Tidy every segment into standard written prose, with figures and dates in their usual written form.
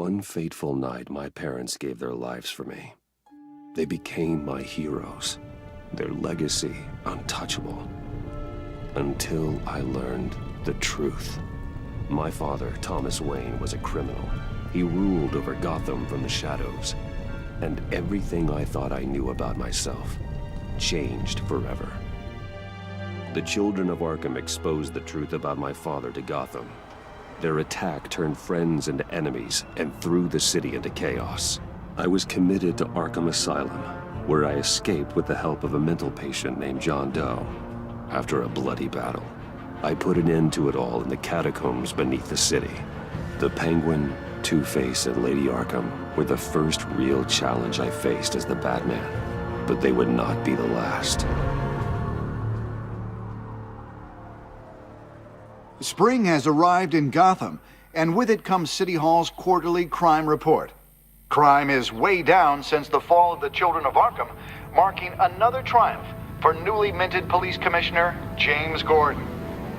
One fateful night, my parents gave their lives for me. They became my heroes, their legacy untouchable. Until I learned the truth. My father, Thomas Wayne, was a criminal. He ruled over Gotham from the shadows. And everything I thought I knew about myself changed forever. The children of Arkham exposed the truth about my father to Gotham. Their attack turned friends into enemies and threw the city into chaos. I was committed to Arkham Asylum, where I escaped with the help of a mental patient named John Doe. After a bloody battle, I put an end to it all in the catacombs beneath the city. The Penguin, Two-Face, and Lady Arkham were the first real challenge I faced as the Batman, but they would not be the last. Spring has arrived in Gotham, and with it comes City Hall's quarterly crime report. Crime is way down since the fall of the Children of Arkham, marking another triumph for newly minted Police Commissioner James Gordon.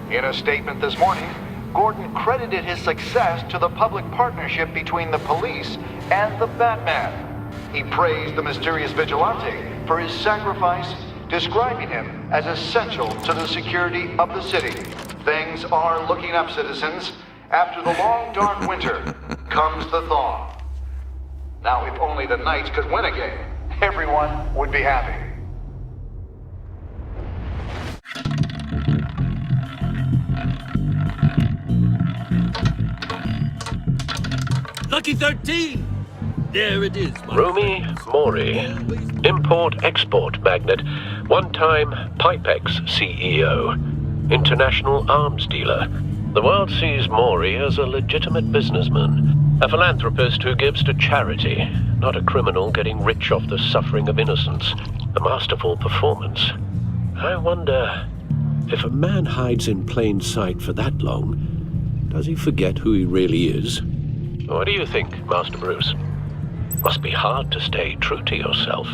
In a statement this morning, Gordon credited his success to the public partnership between the police and the Batman. He praised the mysterious vigilante for his sacrifice, describing him as essential to the security of the city. Things are looking up, citizens. After the long, dark winter comes the thaw. Now, if only the Knights could win again, everyone would be happy. Lucky 13! There it is, Rumi Mori, import-export magnate, one-time Pipex CEO, international arms dealer. The world sees Mori as a legitimate businessman, a philanthropist who gives to charity, not a criminal getting rich off the suffering of innocence. A masterful performance. I wonder, if a man hides in plain sight for that long, does he forget who he really is? What do you think, Master Bruce? Must be hard to stay true to yourself.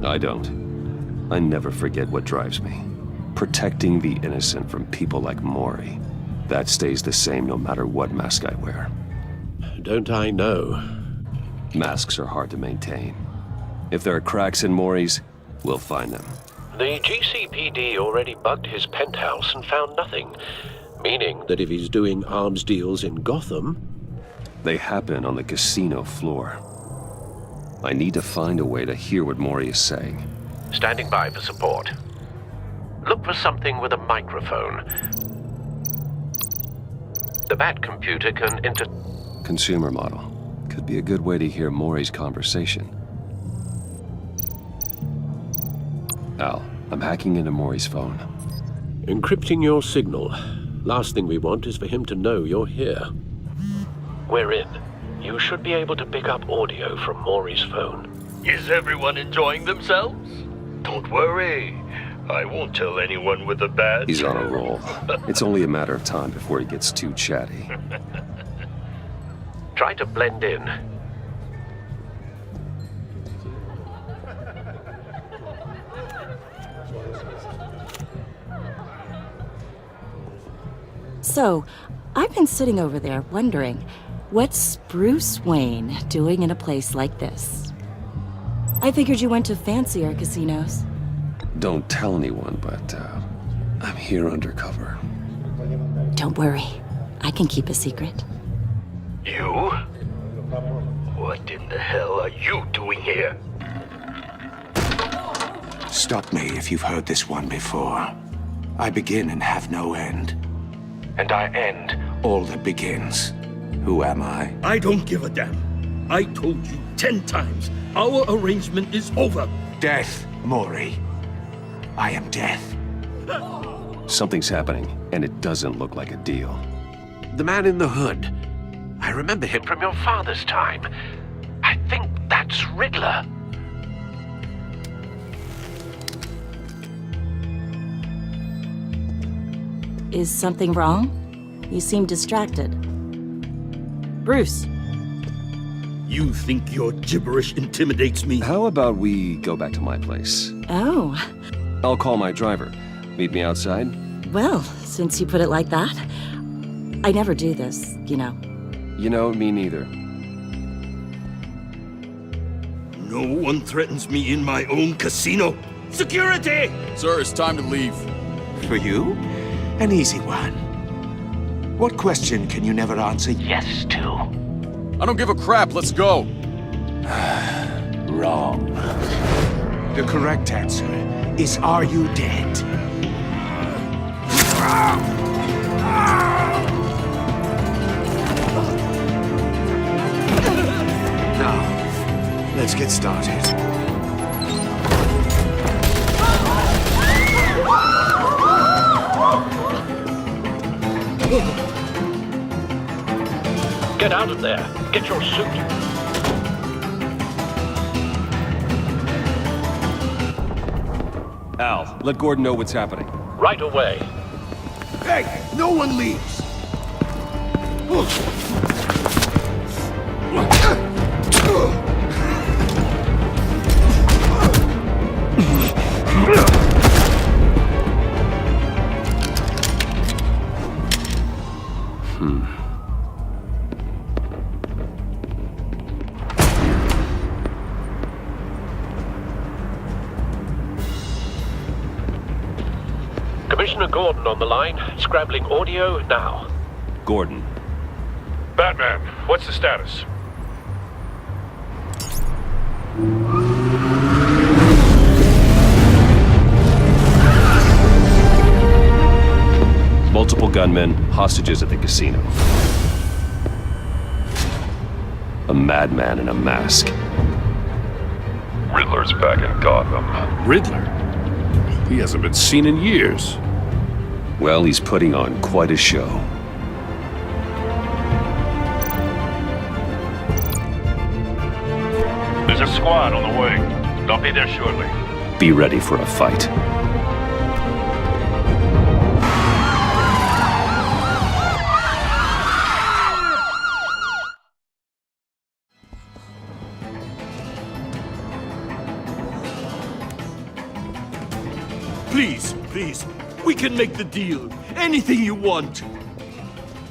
I don't. I never forget what drives me. Protecting the innocent from people like Mori. That stays the same no matter what mask I wear. Don't I know? Masks are hard to maintain. If there are cracks in Mori's, we'll find them. The GCPD already bugged his penthouse and found nothing. Meaning that if he's doing arms deals in Gotham... They happen on the casino floor. I need to find a way to hear what Mori is saying. Standing by for support. Look for something with a microphone. The Bat computer can Consumer model. Could be a good way to hear Mori's conversation. Al, I'm hacking into Mori's phone. Encrypting your signal. Last thing we want is for him to know you're here. We're in. You should be able to pick up audio from Mori's phone. Is everyone enjoying themselves? Don't worry. I won't tell anyone with a bat. He's on a roll. It's only a matter of time before he gets too chatty. Try to blend in. So, I've been sitting over there wondering, what's Bruce Wayne doing in a place like this? I figured you went to fancier casinos. Don't tell anyone, but I'm here undercover. Don't worry, I can keep a secret. You? What in the hell are you doing here? Stop me if you've heard this one before. I begin and have no end. And I end all that begins. Who am I? I don't give a damn. I told you 10 times. Our arrangement is over. Death, Mori. I am death. Something's happening, and it doesn't look like a deal. The man in the hood. I remember him from your father's time. I think that's Riddler. Is something wrong? You seem distracted. Bruce. You think your gibberish intimidates me? How about we go back to my place? Oh. I'll call my driver. Meet me outside? Well, since you put it like that. I never do this, you know. You know, me neither. No one threatens me in my own casino. Security! Sir, it's time to leave. For you? An easy one. What question can you never answer yes to? I don't give a crap, let's go. Wrong. The correct answer is, are you dead? Now, let's get started. Get out of there. Get your suit. Al, let Gordon know what's happening. Right away. Hey, no one leaves! Commissioner Gordon on the line. Scrambling audio now. Gordon. Batman, what's the status? Multiple gunmen, hostages at the casino. A madman in a mask. Riddler's back in Gotham. Riddler? He hasn't been seen in years. Well, he's putting on quite a show. There's a squad on the way. They'll be there shortly. Be ready for a fight. Please, we can make the deal. Anything you want.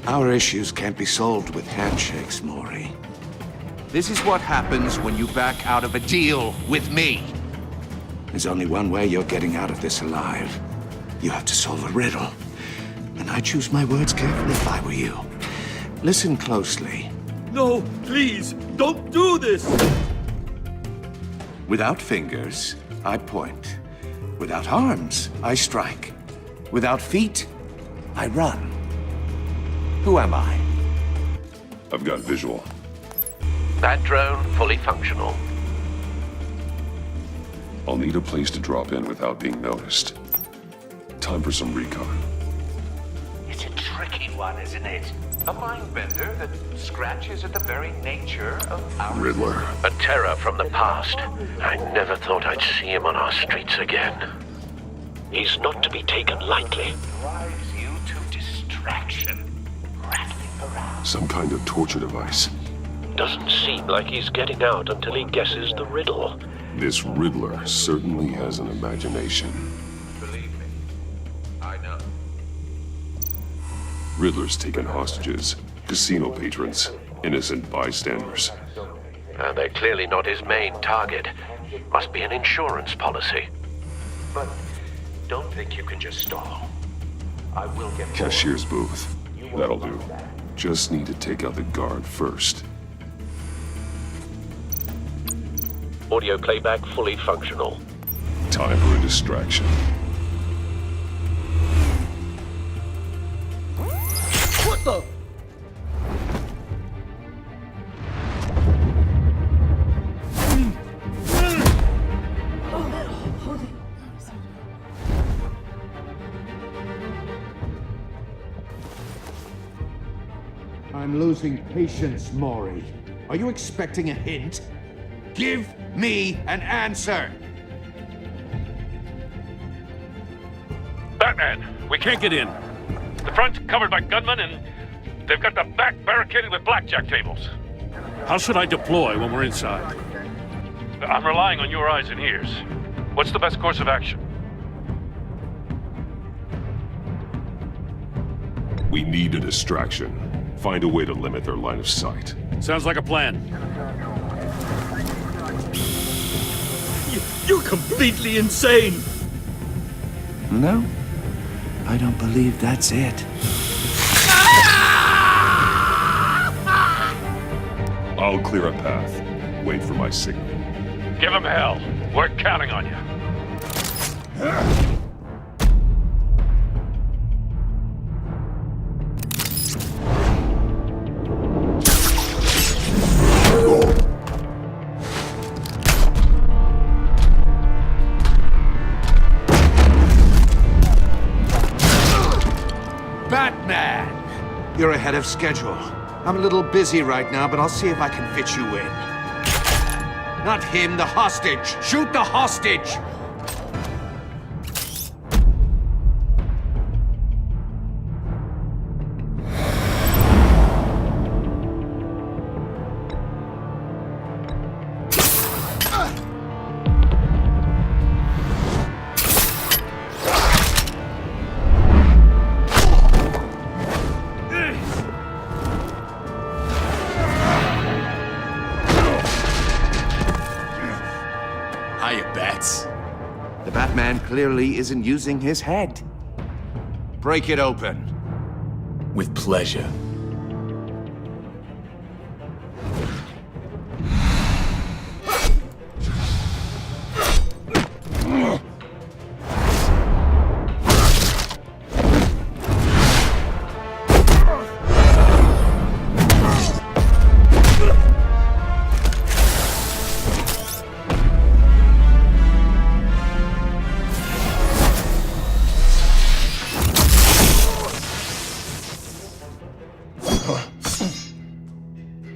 Our issues can't be solved with handshakes, Maury. This is what happens when you back out of a deal with me. There's only one way you're getting out of this alive. You have to solve a riddle. And I choose my words carefully if I were you. Listen closely. No, please, don't do this! Without fingers, I point. Without arms, I strike. Without feet, I run. Who am I? I've got visual. That drone fully functional. I'll need a place to drop in without being noticed. Time for some recon. It's a tricky one, isn't it? A mind bender that scratches at the very nature of our... Riddler. A terror from the past. I never thought I'd see him on our streets again. He's not to be taken lightly. Drives you to distraction. Rattling around. Some kind of torture device. Doesn't seem like he's getting out until he guesses the riddle. This Riddler certainly has an imagination. Believe me, I know. Riddler's taken hostages, casino patrons, innocent bystanders. And they're clearly not his main target. Must be an insurance policy. But don't think you can just stall. I will get more. Cashier's booth. That'll do. Just need to take out the guard first. Audio playback fully functional. Time for a distraction. What the? I'm losing patience, Maury. Are you expecting a hint? Give me an answer! Batman, we can't get in. The front's covered by gunmen and they've got the back barricaded with blackjack tables. How should I deploy when we're inside? I'm relying on your eyes and ears. What's the best course of action? We need a distraction. Find a way to limit their line of sight. Sounds like a plan. You're completely insane! No, I don't believe that's it. I'll clear a path. Wait for my signal. Give him hell. We're counting on you. Batman! You're ahead of schedule. I'm a little busy right now, but I'll see if I can fit you in. Not him, the hostage! Shoot the hostage! Hiya, Bats. The Batman clearly isn't using his head. Break it open. With pleasure.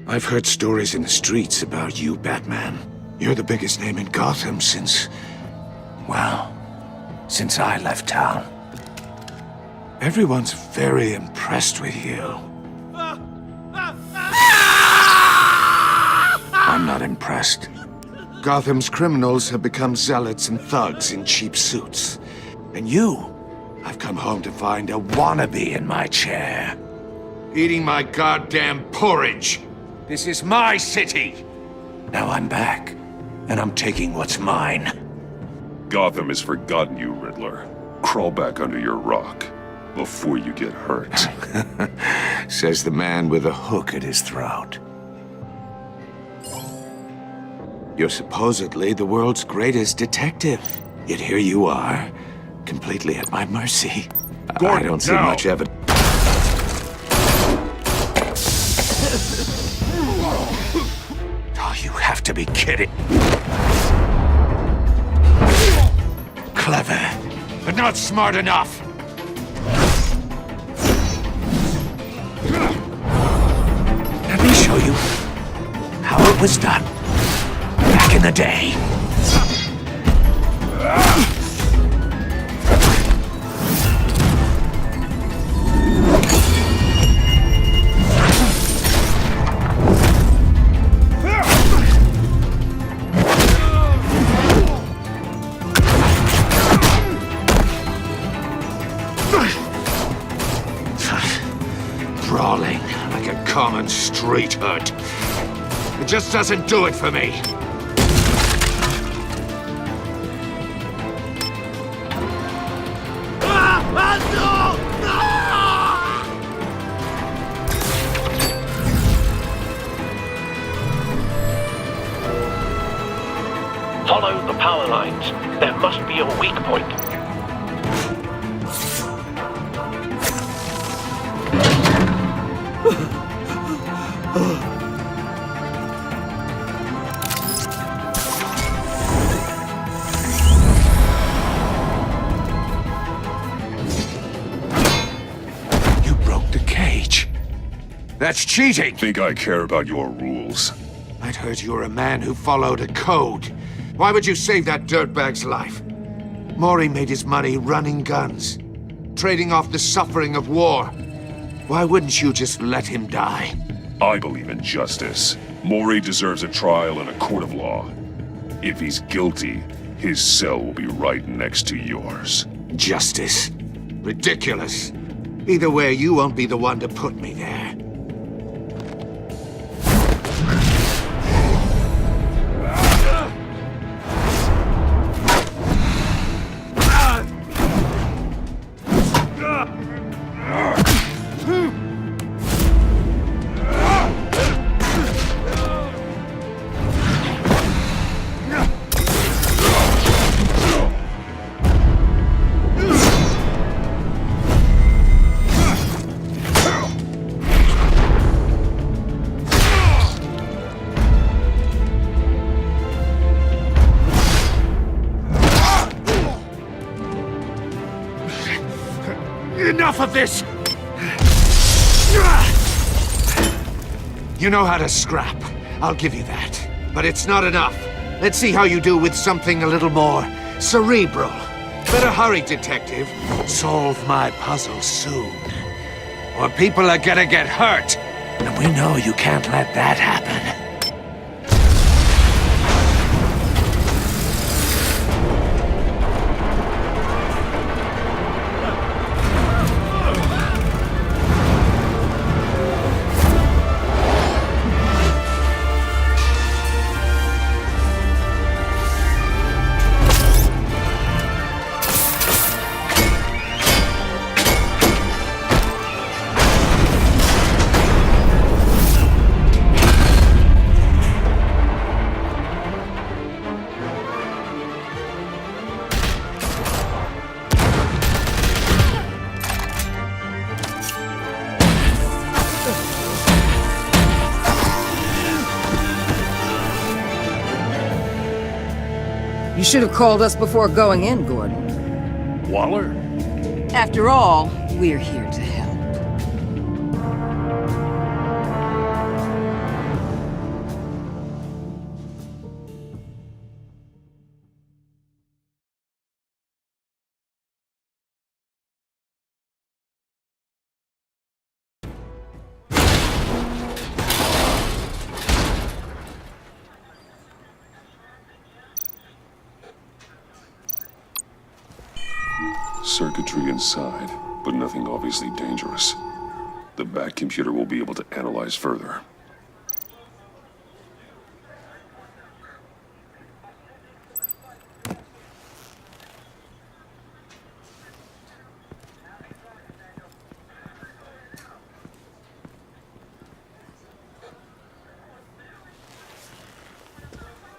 I've heard stories in the streets about you, Batman. You're the biggest name in Gotham since... well, since I left town. Everyone's very impressed with you. I'm not impressed. Gotham's criminals have become zealots and thugs in cheap suits. And you, I've come home to find a wannabe in my chair. Eating my goddamn porridge! This is my city! Now I'm back, and I'm taking what's mine. Gotham has forgotten you, Riddler. Crawl back under your rock before you get hurt. Says the man with a hook at his throat. You're supposedly the world's greatest detective. Yet here you are, completely at my mercy. I don't see much evidence. Oh, you have to be kidding. Clever, But not smart enough! let me show you how it was done back in the day. Brawling like a common street hood. It just doesn't do it for me. Follow the power lines. There must be a weak point. You broke the cage. That's cheating! Think I care about your rules? I'd heard you were a man who followed a code. Why would you save that dirtbag's life? Mori made his money running guns, trading off the suffering of war. Why wouldn't you just let him die? I believe in justice. Mori deserves a trial in a court of law. If he's guilty, his cell will be right next to yours. Justice. Ridiculous. Either way, you won't be the one to put me there. Enough of this! You know how to scrap. I'll give you that. But it's not enough. Let's see how you do with something a little more cerebral. Better hurry, detective. Solve my puzzle soon. Or people are gonna get hurt. And we know you can't let that happen. You should have called us before going in, Gordon. Waller? After all, we're here to help. Circuitry inside, but nothing obviously dangerous. The back computer will be able to analyze further.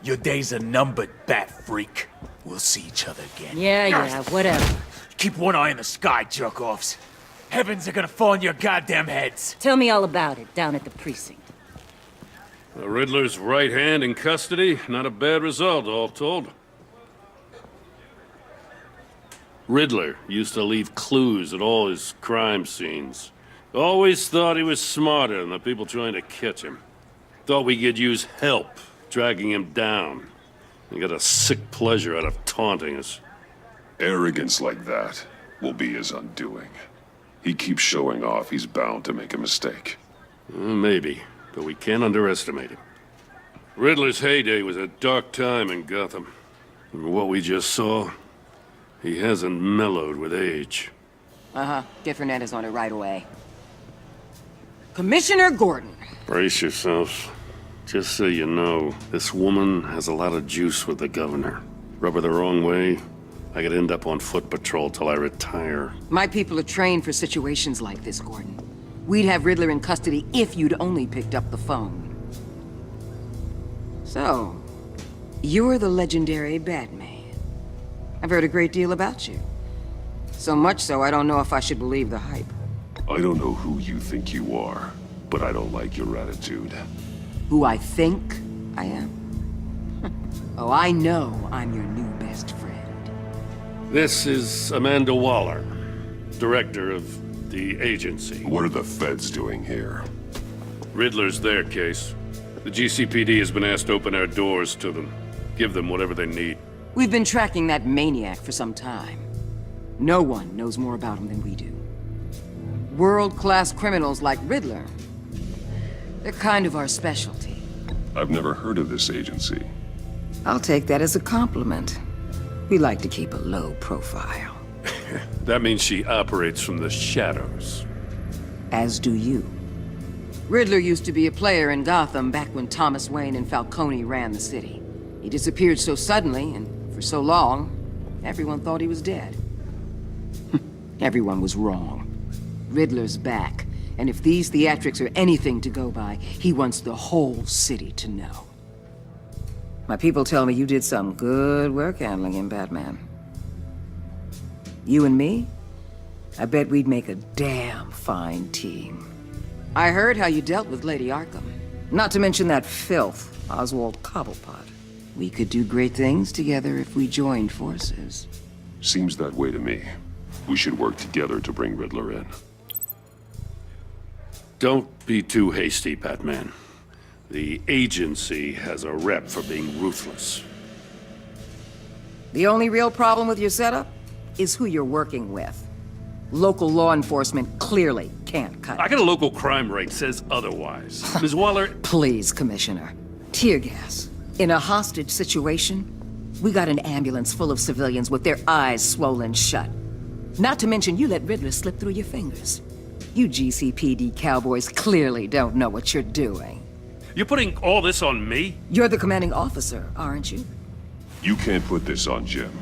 Your days are numbered, bat freak. We'll see each other again. Yeah, whatever. Keep one eye in the sky, jerk-offs. Heavens are gonna fall on your goddamn heads. Tell me all about it down at the precinct. The Riddler's right hand in custody. Not a bad result, all told. Riddler used to leave clues at all his crime scenes. Always thought he was smarter than the people trying to catch him. Thought we could use help dragging him down. He got a sick pleasure out of taunting us. Arrogance like that will be his undoing. He keeps showing off, he's bound to make a mistake. Maybe, but we can't underestimate him. Riddler's heyday was a dark time in Gotham. And what we just saw, he hasn't mellowed with age. Uh-huh. Get Fernandez on it right away. Commissioner Gordon. Brace yourselves. Just so you know, this woman has a lot of juice with the governor. Rub her the wrong way, I could end up on foot patrol till I retire. My people are trained for situations like this, Gordon. We'd have Riddler in custody if you'd only picked up the phone. So, you're the legendary Batman. I've heard a great deal about you. So much so, I don't know if I should believe the hype. I don't know who you think you are, but I don't like your attitude. Who I think I am? Oh, I know I'm your new best friend. This is Amanda Waller, director of the agency. What are the feds doing here? Riddler's their case. The GCPD has been asked to open our doors to them. Give them whatever they need. We've been tracking that maniac for some time. No one knows more about him than we do. World-class criminals like Riddler. They're kind of our specialty. I've never heard of this agency. I'll take that as a compliment. We like to keep a low profile. That means she operates from the shadows. as do you. Riddler used to be a player in Gotham back when Thomas Wayne and Falcone ran the city. He disappeared so suddenly and for so long, everyone thought he was dead. Everyone was wrong. Riddler's back, and if these theatrics are anything to go by, he wants the whole city to know. My people tell me you did some good work handling him, Batman. You and me? I bet we'd make a damn fine team. I heard how you dealt with Lady Arkham. Not to mention that filth, Oswald Cobblepot. We could do great things together if we joined forces. Seems that way to me. We should work together to bring Riddler in. Don't be too hasty, Batman. The agency has a rep for being ruthless. The only real problem with your setup is who you're working with. Local law enforcement clearly can't cut it. I got a local crime rate says otherwise. Ms. Waller... Please, Commissioner. Tear gas. In a hostage situation, we got an ambulance full of civilians with their eyes swollen shut. Not to mention you let Riddler slip through your fingers. You GCPD cowboys clearly don't know what you're doing. You're putting all this on me? You're the commanding officer, aren't you? You can't put this on Jim.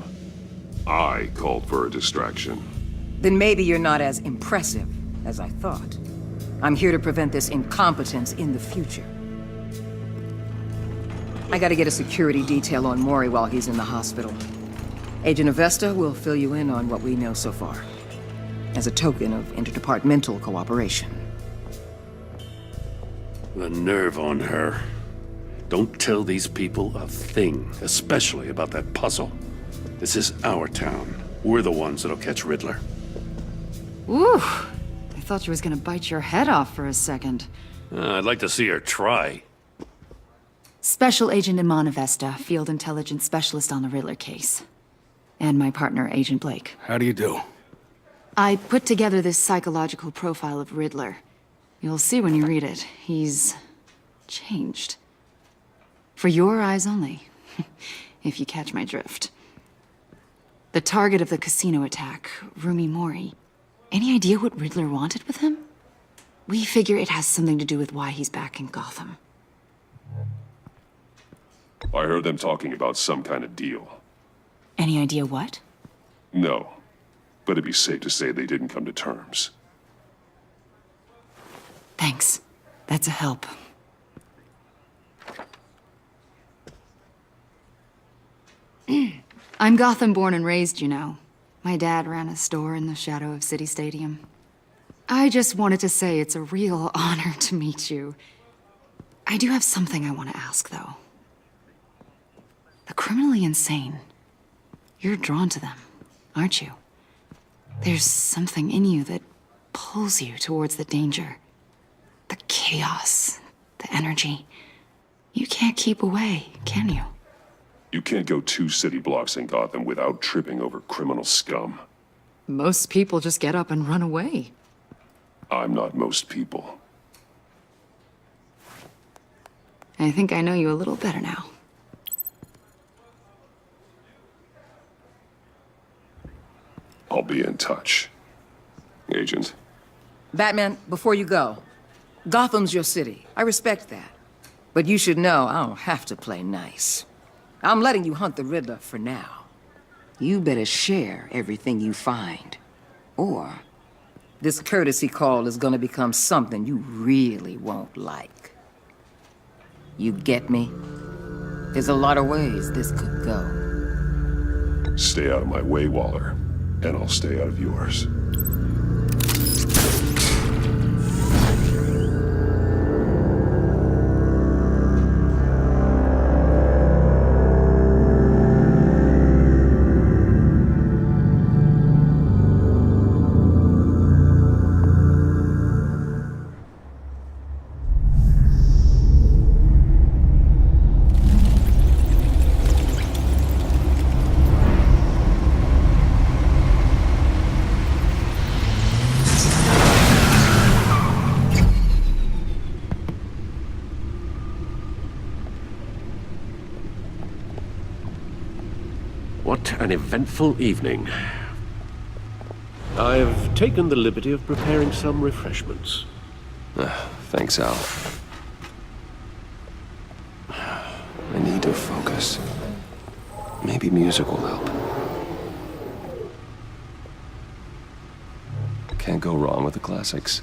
I called for a distraction. Then maybe you're not as impressive as I thought. I'm here to prevent this incompetence in the future. I gotta get a security detail on Mori while he's in the hospital. Agent Avesta will fill you in on what we know so far, as a token of interdepartmental cooperation. The nerve on her. Don't tell these people a thing, especially about that puzzle. This is our town. We're the ones that'll catch Riddler. Ooh, I thought she was gonna bite your head off for a second. I'd like to see her try. Special Agent Iman Avesta, Field Intelligence Specialist on the Riddler case. And my partner, Agent Blake. How do you do? I put together this psychological profile of Riddler. You'll see when you read it. He's changed. For your eyes only, if you catch my drift. The target of the casino attack, Rumi Mori. Any idea what Riddler wanted with him? We figure it has something to do with why he's back in Gotham. I heard them talking about some kind of deal. Any idea what? No, but it'd be safe to say they didn't come to terms. Thanks. That's a help. I'm Gotham born and raised, you know. My dad ran a store in the shadow of City Stadium. I just wanted to say it's a real honor to meet you. I do have something I want to ask, though. The criminally insane. You're drawn to them, aren't you? There's something in you that pulls you towards the danger. The chaos, the energy. You can't keep away, can you? You can't go 2 city blocks in Gotham without tripping over criminal scum. Most people just get up and run away. I'm not most people. I think I know you a little better now. I'll be in touch. Agent. Batman, before you go, Gotham's your city. I respect that. But you should know I don't have to play nice. I'm letting you hunt the Riddler for now. You better share everything you find. Or this courtesy call is gonna become something you really won't like. You get me? There's a lot of ways this could go. Stay out of my way, Waller, and I'll stay out of yours. What an eventful evening. I've taken the liberty of preparing some refreshments. Thanks, Al. I need to focus. Maybe music will help. Can't go wrong with the classics.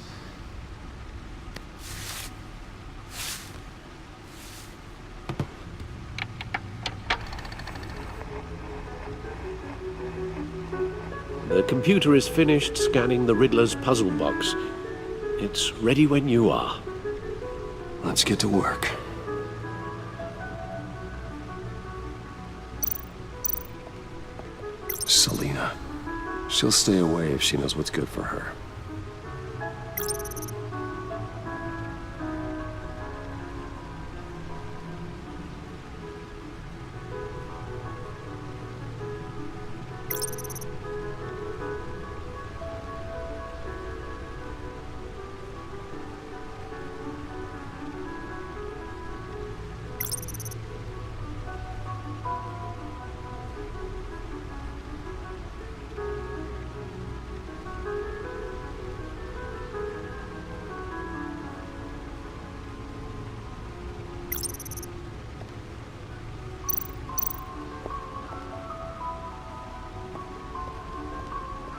The computer is finished scanning the Riddler's puzzle box. It's ready when you are. Let's get to work. Selena. She'll stay away if she knows what's good for her.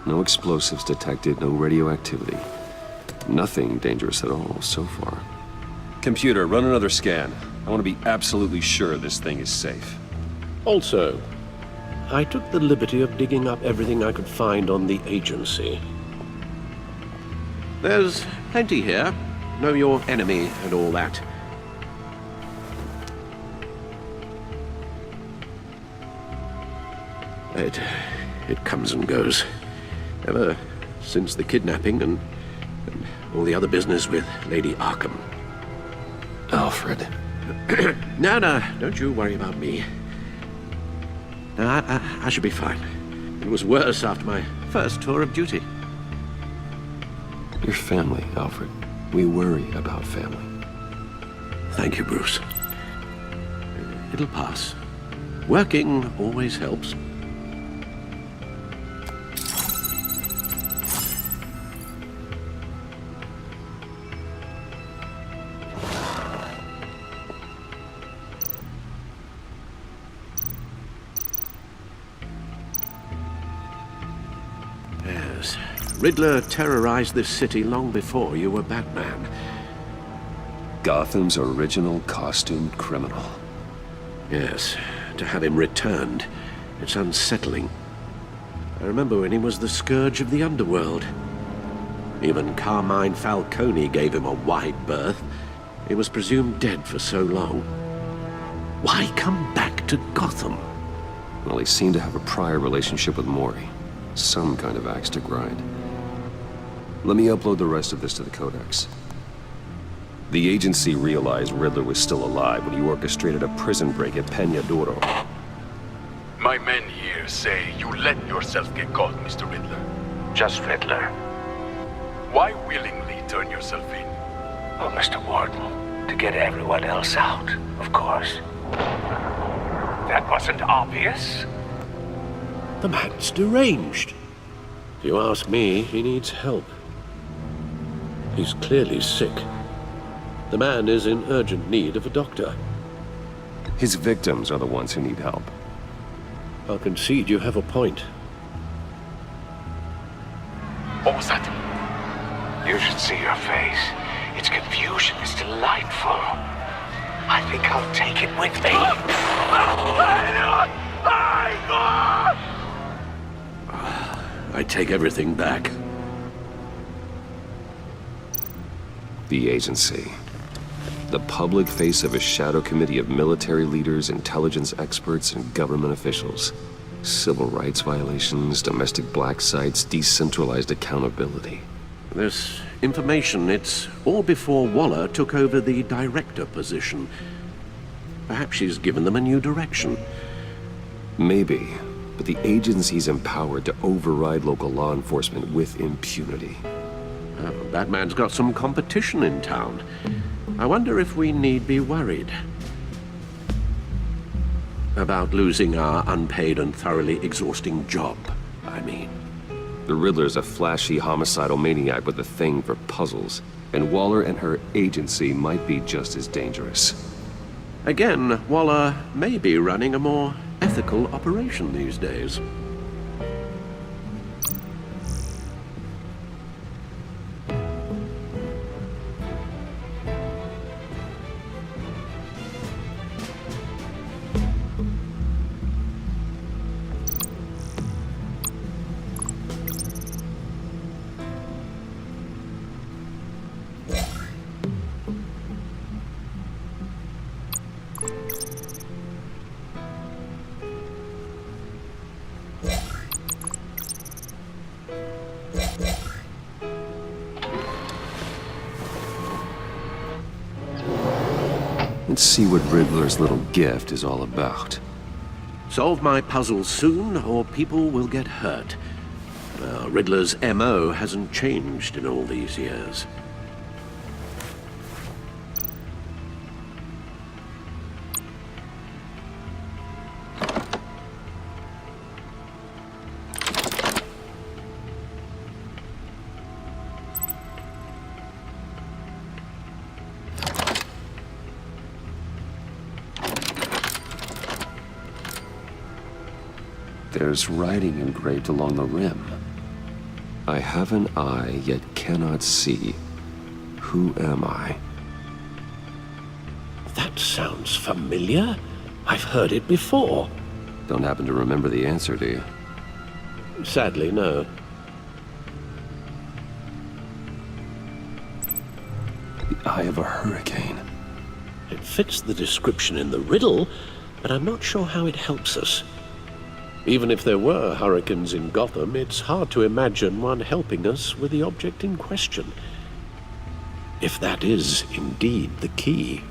No explosives detected, no radioactivity. Nothing dangerous at all so far. Computer, run another scan. I want to be absolutely sure this thing is safe. Also, I took the liberty of digging up everything I could find on the agency. There's plenty here. Know your enemy and all that. It comes and goes. Ever since the kidnapping and all the other business with Lady Arkham. Alfred. No, don't you worry about me. No, I should be fine. It was worse after my first tour of duty. Your family, Alfred. We worry about family. Thank you, Bruce. It'll pass. Working always helps. Yes. Riddler terrorized this city long before you were Batman. Gotham's original costumed criminal. Yes. To have him returned, it's unsettling. I remember when he was the scourge of the underworld. Even Carmine Falcone gave him a wide berth. He was presumed dead for so long. Why come back to Gotham? Well, he seemed to have a prior relationship with Mori. Some kind of axe to grind. Let me upload the rest of this to the Codex. The agency realized Riddler was still alive when he orchestrated a prison break at Peña Duro. My men here say you let yourself get caught, Mr. Riddler. Just Riddler. Why willingly turn yourself in? Oh, Mr. Warden, to get everyone else out, of course. That wasn't obvious. The man's deranged. If you ask me, he needs help. He's clearly sick. The man is in urgent need of a doctor. His victims are the ones who need help. I'll concede you have a point. What was that? You should see your face. Its confusion is delightful. I think I'll take it with me. I take everything back. The agency. The public face of a shadow committee of military leaders, intelligence experts, and government officials. Civil rights violations, domestic black sites, decentralized accountability. This information, it's all before Waller took over the director position. Perhaps she's given them a new direction. Maybe, but the agency's empowered to override local law enforcement with impunity. Batman's got some competition in town. I wonder if we need be worried about losing our unpaid and thoroughly exhausting job, I mean. The Riddler's a flashy homicidal maniac with a thing for puzzles, and Waller and her agency might be just as dangerous. Again, Waller may be running a more ethical operation these days. Let's see what Riddler's little gift is all about. Solve my puzzles soon, or people will get hurt. Riddler's MO hasn't changed in all these years. There's writing engraved along the rim. I have an eye, yet cannot see. Who am I? That sounds familiar. I've heard it before. Don't happen to remember the answer, do you? Sadly, no. The eye of a hurricane. It fits the description in the riddle, but I'm not sure how it helps us. Even if there were hurricanes in Gotham, it's hard to imagine one helping us with the object in question. If that is indeed the key.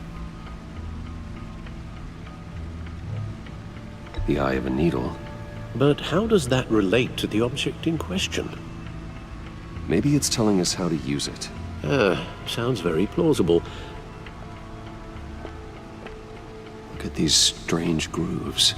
The eye of a needle. But how does that relate to the object in question? Maybe it's telling us how to use it. Sounds very plausible. Look at these strange grooves.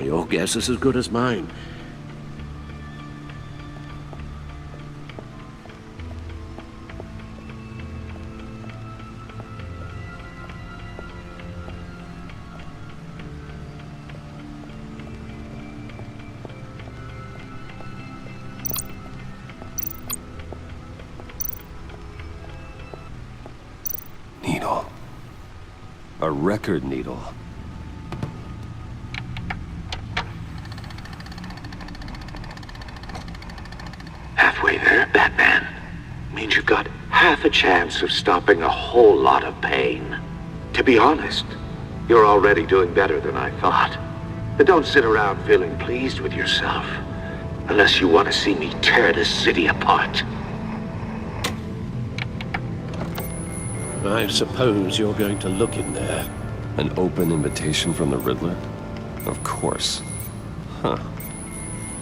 Your guess is as good as mine. Needle. A record needle. Halfway there, Batman. Means you've got half a chance of stopping a whole lot of pain. To be honest, you're already doing better than I thought. But don't sit around feeling pleased with yourself. Unless you want to see me tear this city apart. I suppose you're going to look in there. An open invitation from the Riddler? Of course. Huh.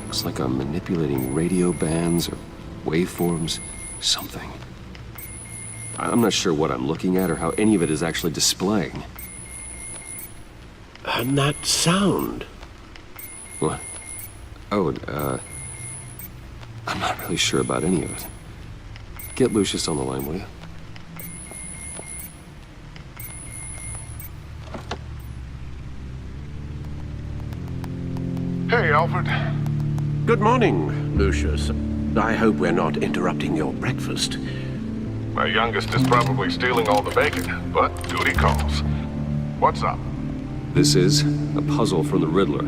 Looks like I'm manipulating radio bands or waveforms, something. I'm not sure what I'm looking at or how any of it is actually displaying. And that sound? What? Oh, I'm not really sure about any of it. Get Lucius on the line, will you? Hey, Alfred. Good morning, Lucius. I hope we're not interrupting your breakfast. My youngest is probably stealing all the bacon, but duty calls. What's up? This is a puzzle from the Riddler.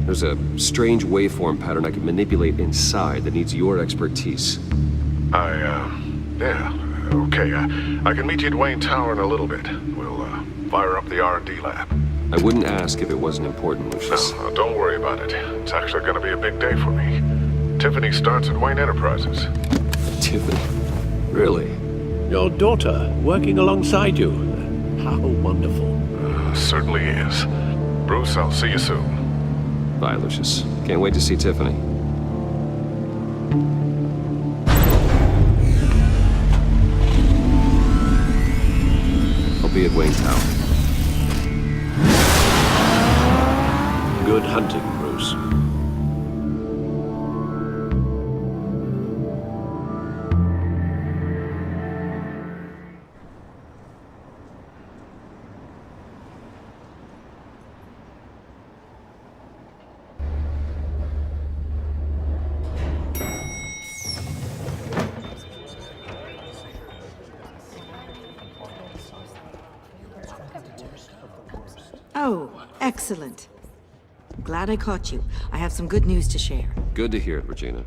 There's a strange waveform pattern I can manipulate inside that needs your expertise. Yeah, okay. I can meet you at Wayne Tower in a little bit. We'll, fire up the R&D lab. I wouldn't ask if it wasn't important, Lucius. No, don't worry about it. It's actually gonna be a big day for me. Tiffany starts at Wayne Enterprises. Tiffany? Really? Your daughter, working alongside you. How wonderful. Certainly is. Bruce, I'll see you soon. Bye, Lucius. Can't wait to see Tiffany. I'll be at Wayne Tower. Good hunting, Bruce. Oh, excellent. Glad I caught you. I have some good news to share. Good to hear it, Regina.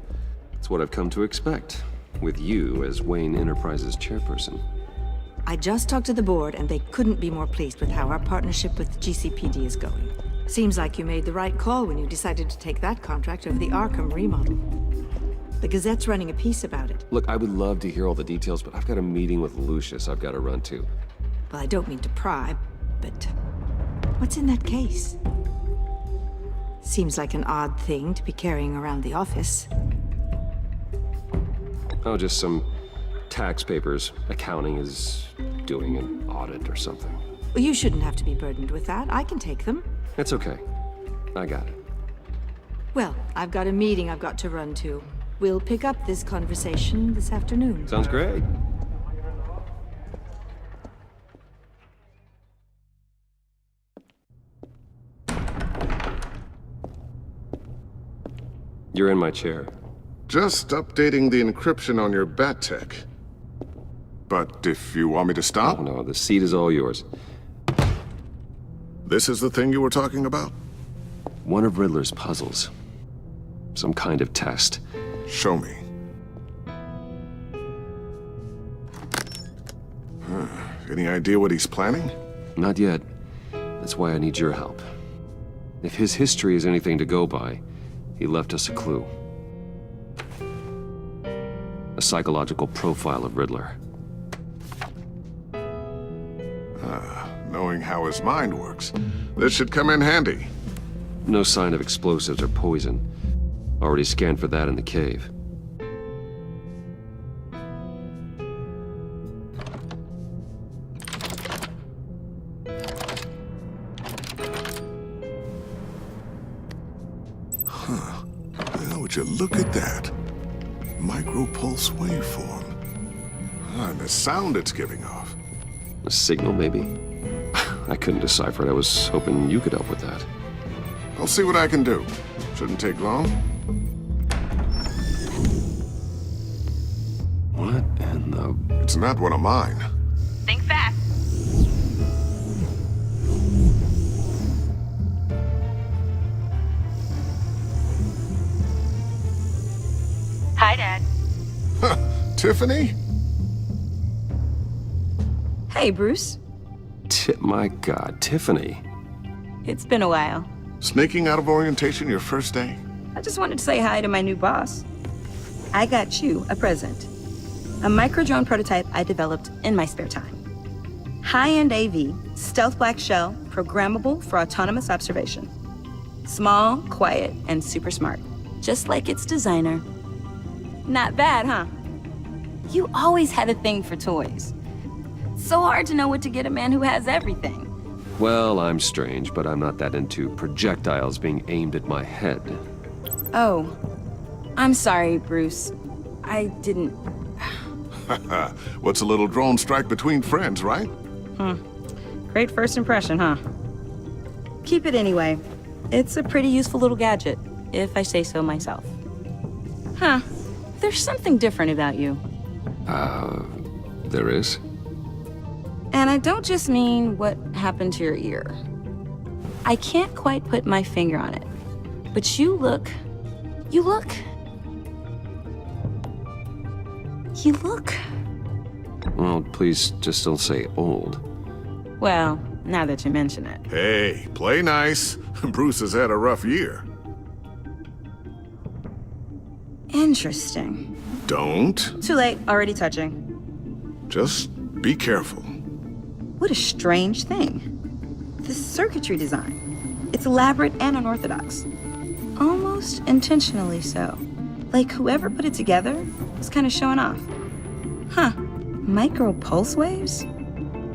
It's what I've come to expect, with you as Wayne Enterprises chairperson. I just talked to the board, and they couldn't be more pleased with how our partnership with GCPD is going. Seems like you made the right call when you decided to take that contract over the Arkham remodel. The Gazette's running a piece about it. Look, I would love to hear all the details, but I've got a meeting with Lucius I've got to run to. Well, I don't mean to pry, but what's in that case? Seems like an odd thing to be carrying around the office. Oh, just some tax papers. Accounting is doing an audit or something. Well, you shouldn't have to be burdened with that. I can take them. It's okay. I got it. Well, I've got a meeting I've got to run to. We'll pick up this conversation this afternoon. Sounds great. You're in my chair. Just updating the encryption on your bat tech. But if you want me to stop? Oh, no, the seat is all yours. This is the thing you were talking about? One of Riddler's puzzles. Some kind of test. Show me. Any idea what he's planning? Not yet. That's why I need your help. If his history is anything to go by, he left us a clue. A psychological profile of Riddler. Knowing how his mind works, this should come in handy. No sign of explosives or poison. Already scanned for that in the cave. Well, would you look at that? Micropulse waveform. And the sound it's giving off. A signal, maybe? I couldn't decipher it. I was hoping you could help with that. I'll see what I can do. Shouldn't take long. What in the... It's not one of mine. Think fast. Hi, Dad. Huh, Tiffany? Hey, Bruce. My God, Tiffany. It's been a while. Sneaking out of orientation your first day? I just wanted to say hi to my new boss. I got you a present. A micro-drone prototype I developed in my spare time. High-end AV, stealth black shell, programmable for autonomous observation. Small, quiet, and super smart. Just like its designer. Not bad, huh? You always had a thing for toys. So hard to know what to get a man who has everything. Well, I'm strange, but I'm not that into projectiles being aimed at my head. Oh, I'm sorry, Bruce. I didn't... What's a little drone strike between friends, right? Great first impression, huh? Keep it anyway. It's a pretty useful little gadget, if I say so myself. Huh. There's something different about you. There is? And I don't just mean what happened to your ear. I can't quite put my finger on it. But you look... Well, please just don't say old. Well, now that you mention it. Hey, play nice. Bruce has had a rough year. Interesting. Don't. Too late, already touching. Just be careful. What a strange thing. The circuitry design. It's elaborate and unorthodox. Almost intentionally so. Like, whoever put it together was kind of showing off. Huh. Micro pulse waves?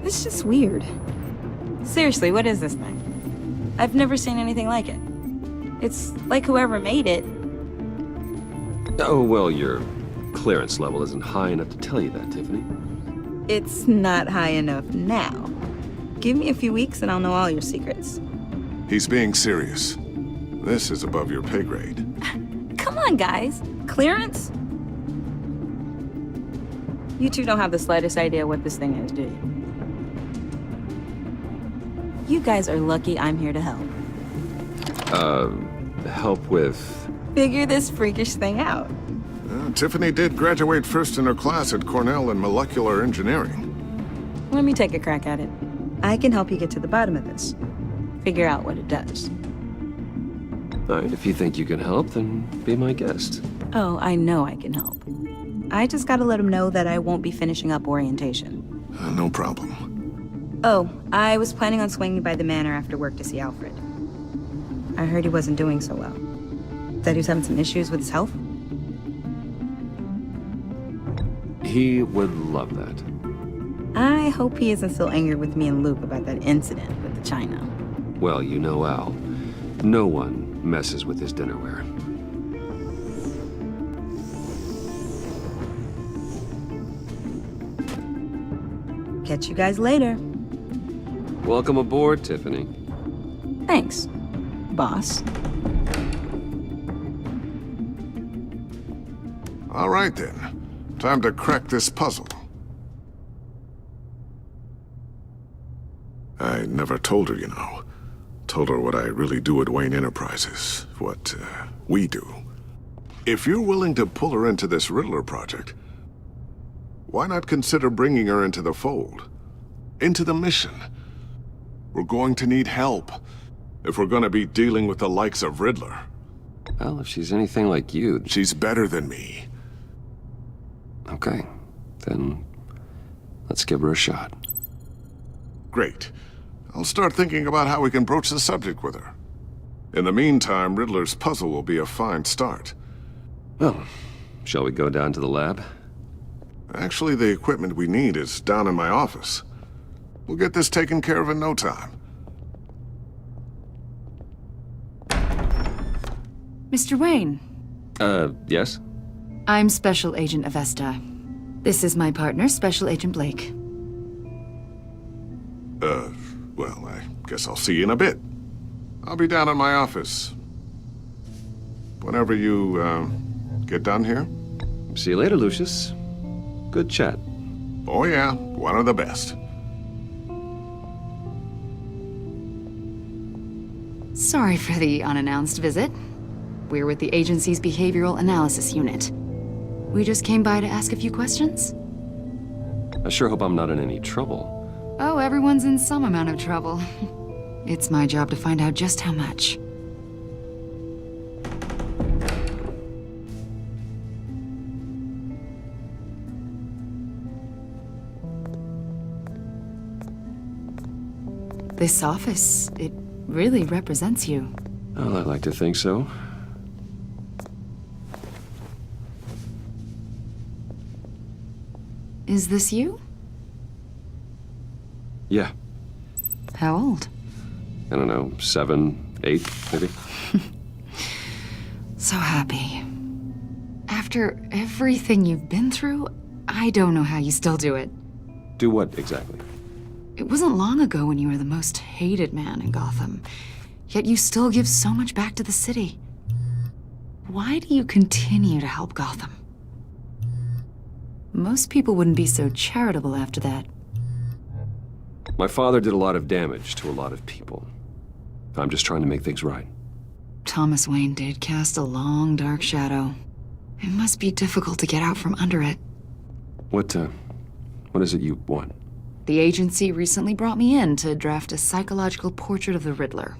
It's just weird. Seriously, what is this thing? I've never seen anything like it. It's like whoever made it. Oh, well, your clearance level isn't high enough to tell you that, Tiffany. It's not high enough now. Give me a few weeks and I'll know all your secrets. He's being serious. This is above your pay grade. Come on, guys. Clearance? You two don't have the slightest idea what this thing is, do you? You guys are lucky I'm here to help. Help with... Figure this freakish thing out. Tiffany did graduate first in her class at Cornell in molecular engineering. Let me take a crack at it. I can help you get to the bottom of this. Figure out what it does. All right, if you think you can help, then be my guest. Oh, I know I can help. I just gotta let him know that I won't be finishing up orientation. No problem. Oh, I was planning on swinging by the manor after work to see Alfred. I heard he wasn't doing so well. That he was having some issues with his health? He would love that. I hope he isn't still angry with me and Luke about that incident with the china. Well, you know Al. No one messes with his dinnerware. Catch you guys later. Welcome aboard, Tiffany. Thanks, boss. All right, then. Time to crack this puzzle. I never told her, you know. Told her what I really do at Wayne Enterprises. What, we do. If you're willing to pull her into this Riddler project, why not consider bringing her into the fold? Into the mission? We're going to need help if we're going to be dealing with the likes of Riddler. Well, if she's anything like you... She's better than me. Okay, then let's give her a shot. Great. I'll start thinking about how we can broach the subject with her. In the meantime, Riddler's puzzle will be a fine start. Well, shall we go down to the lab? Actually, the equipment we need is down in my office. We'll get this taken care of in no time. Mr. Wayne. Yes? I'm Special Agent Avesta. This is my partner, Special Agent Blake. Well, I guess I'll see you in a bit. I'll be down in my office. Whenever you, get done here. See you later, Lucius. Good chat. Oh yeah, one of the best. Sorry for the unannounced visit. We're with the agency's Behavioral Analysis Unit. We just came by to ask a few questions. I sure hope I'm not in any trouble. Oh, everyone's in some amount of trouble. It's my job to find out just how much. This office, it really represents you. Well, I'd like to think so. Is this you? Yeah. How old? I don't know, 7, 8, maybe? So happy. After everything you've been through, I don't know how you still do it. Do what, exactly? It wasn't long ago when you were the most hated man in Gotham, yet you still give so much back to the city. Why do you continue to help Gotham? Most people wouldn't be so charitable after that. My father did a lot of damage to a lot of people. I'm just trying to make things right. Thomas Wayne did cast a long, dark shadow. It must be difficult to get out from under it. What is it you want? The agency recently brought me in to draft a psychological portrait of the Riddler.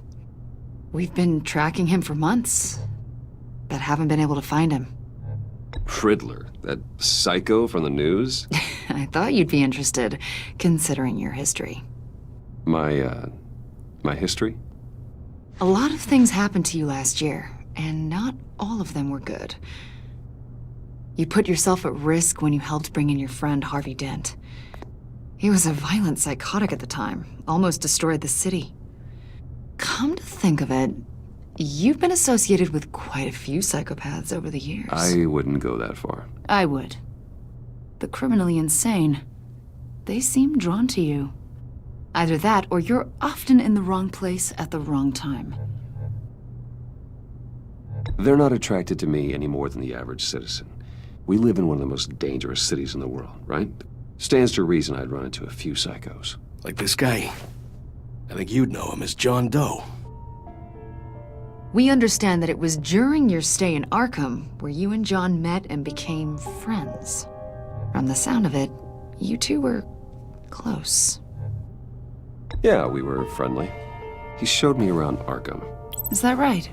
We've been tracking him for months, but haven't been able to find him. Riddler? That psycho from the news? I thought you'd be interested, considering your history. My history? A lot of things happened to you last year, and not all of them were good. You put yourself at risk when you helped bring in your friend Harvey Dent. He was a violent psychotic at the time, almost destroyed the city. Come to think of it, you've been associated with quite a few psychopaths over the years. I wouldn't go that far. I would. The criminally insane. They seem drawn to you. Either that, or you're often in the wrong place at the wrong time. They're not attracted to me any more than the average citizen. We live in one of the most dangerous cities in the world, right? Stands to reason I'd run into a few psychos. Like this guy. I think you'd know him as John Doe. We understand that it was during your stay in Arkham where you and John met and became friends. From the sound of it, you two were close. Yeah, we were friendly. He showed me around Arkham. Is that right?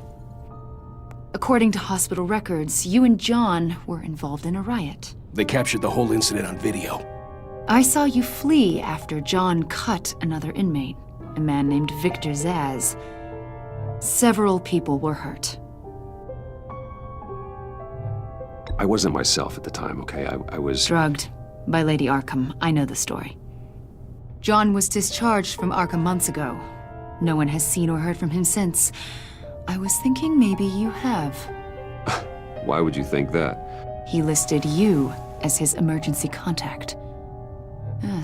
According to hospital records, you and John were involved in a riot. They captured the whole incident on video. I saw you flee after John cut another inmate, a man named Victor Zaz. Several people were hurt. I wasn't myself at the time, okay? I was... Drugged by Lady Arkham. I know the story. John was discharged from Arkham months ago. No one has seen or heard from him since. I was thinking maybe you have. Why would you think that? He listed you as his emergency contact.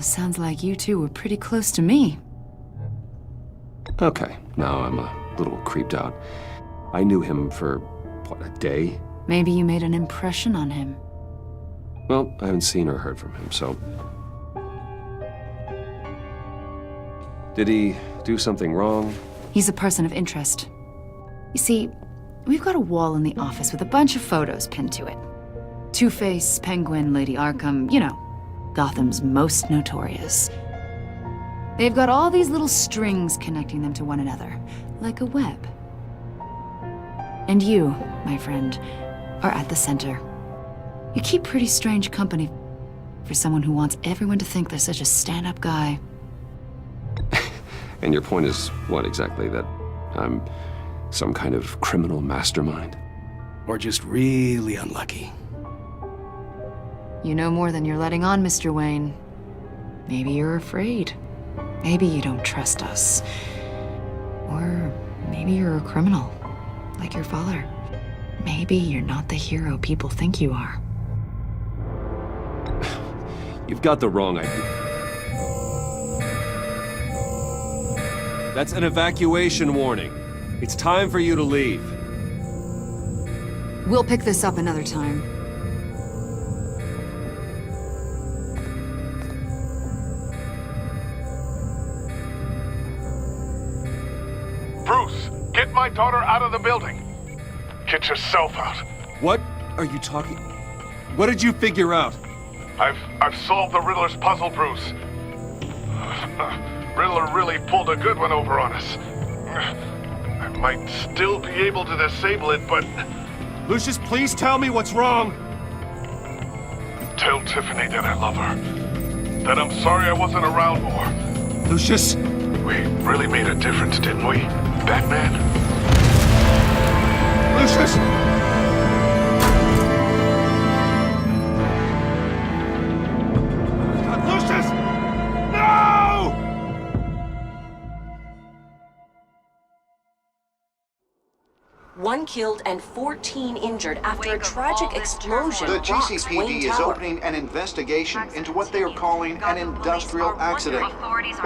Sounds like you two were pretty close to me. Okay, now I'm a little creeped out. I knew him for, what, a day? Maybe you made an impression on him. Well, I haven't seen or heard from him, so... Did he do something wrong? He's a person of interest. You see, we've got a wall in the office with a bunch of photos pinned to it. Two-Face, Penguin, Lady Arkham, you know, Gotham's most notorious. They've got all these little strings connecting them to one another, like a web. And you, my friend, are at the center. You keep pretty strange company for someone who wants everyone to think they're such a stand-up guy. And your point is, what exactly? That I'm some kind of criminal mastermind? Or just really unlucky. You know more than you're letting on, Mr. Wayne. Maybe you're afraid. Maybe you don't trust us. Or maybe you're a criminal, like your father. Maybe you're not the hero people think you are. You've got the wrong idea. That's an evacuation warning. It's time for you to leave. We'll pick this up another time. Bruce, get my daughter out of the building. Get yourself out. What are you talking? What did you figure out? I've solved the Riddler's puzzle, Bruce. Riddler really pulled a good one over on us. I might still be able to disable it, but... Lucius, please tell me what's wrong! Tell Tiffany that I love her. That I'm sorry I wasn't around more. Lucius! We really made a difference, didn't we, Batman? Lucius! Lucius! No! One killed and 14 injured after a tragic explosion The rocks GCPD Wayne is Tower. opening an investigation into what they are calling an industrial accident.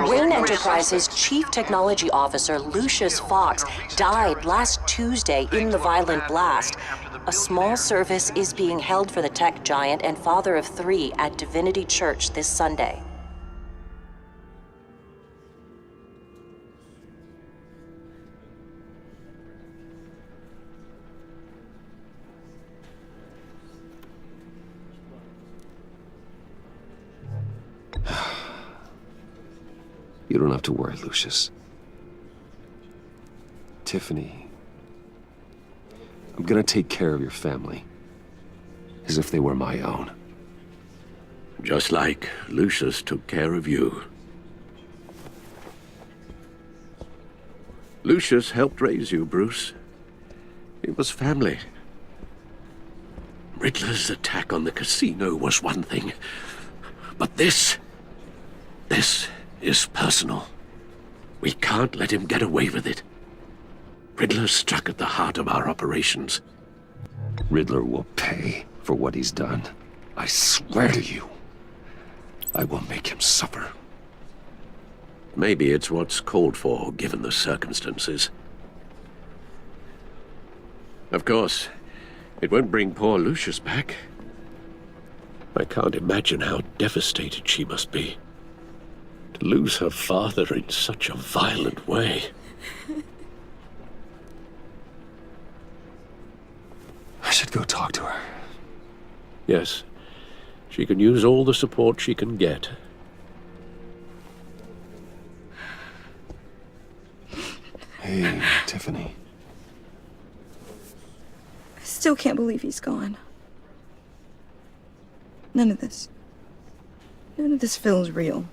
Wayne Enterprises' Chief Technology Officer Lucius Fox died last Tuesday in the violent blast. A small service is being held for the tech giant and father of 3 at Divinity Church this Sunday. You don't have to worry, Lucius. Tiffany, I'm gonna take care of your family. As if they were my own. Just like Lucius took care of you. Lucius helped raise you, Bruce. It was family. Riddler's attack on the casino was one thing. But this is personal. We can't let him get away with it. Riddler struck at the heart of our operations. Riddler will pay for what he's done. I swear to you, I will make him suffer. Maybe it's what's called for, given the circumstances. Of course, it won't bring poor Lucius back. I can't imagine how devastated she must be. To lose her father in such a violent way. I should go talk to her. Yes, she can use all the support she can get. Hey, Tiffany. I still can't believe he's gone. None of this feels real.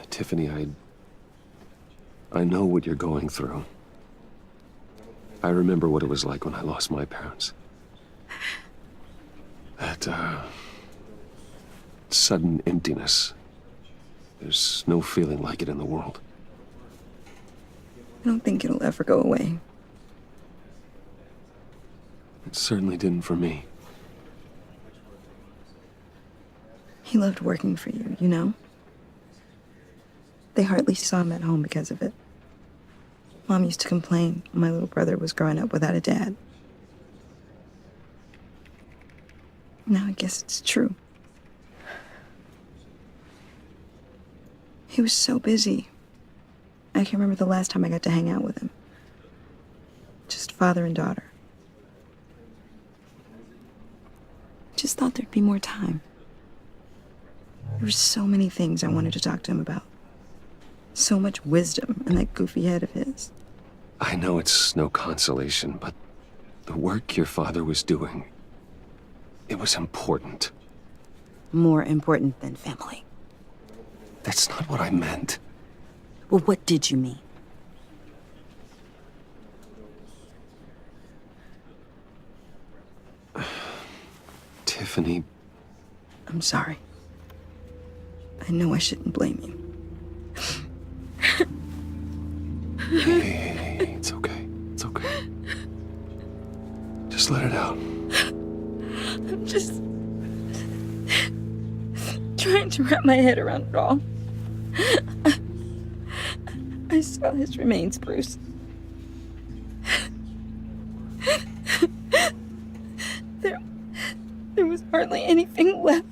Tiffany, I know what you're going through. I remember what it was like when I lost my parents. That, sudden emptiness. There's no feeling like it in the world. I don't think it'll ever go away. It certainly didn't for me. He loved working for you, you know? They hardly saw him at home because of it. Mom used to complain my little brother was growing up without a dad. Now I guess it's true. He was so busy. I can't remember the last time I got to hang out with him. Just father and daughter. Just thought there'd be more time. There were so many things I wanted to talk to him about. So much wisdom in that goofy head of his. I know it's no consolation, but the work your father was doing, it was important. More important than family. That's not what I meant. Well, what did you mean? Tiffany. I'm sorry. I know I shouldn't blame you. Hey, it's okay. It's okay. Just let it out. I'm just trying to wrap my head around it all. I saw his remains, Bruce. There was hardly anything left.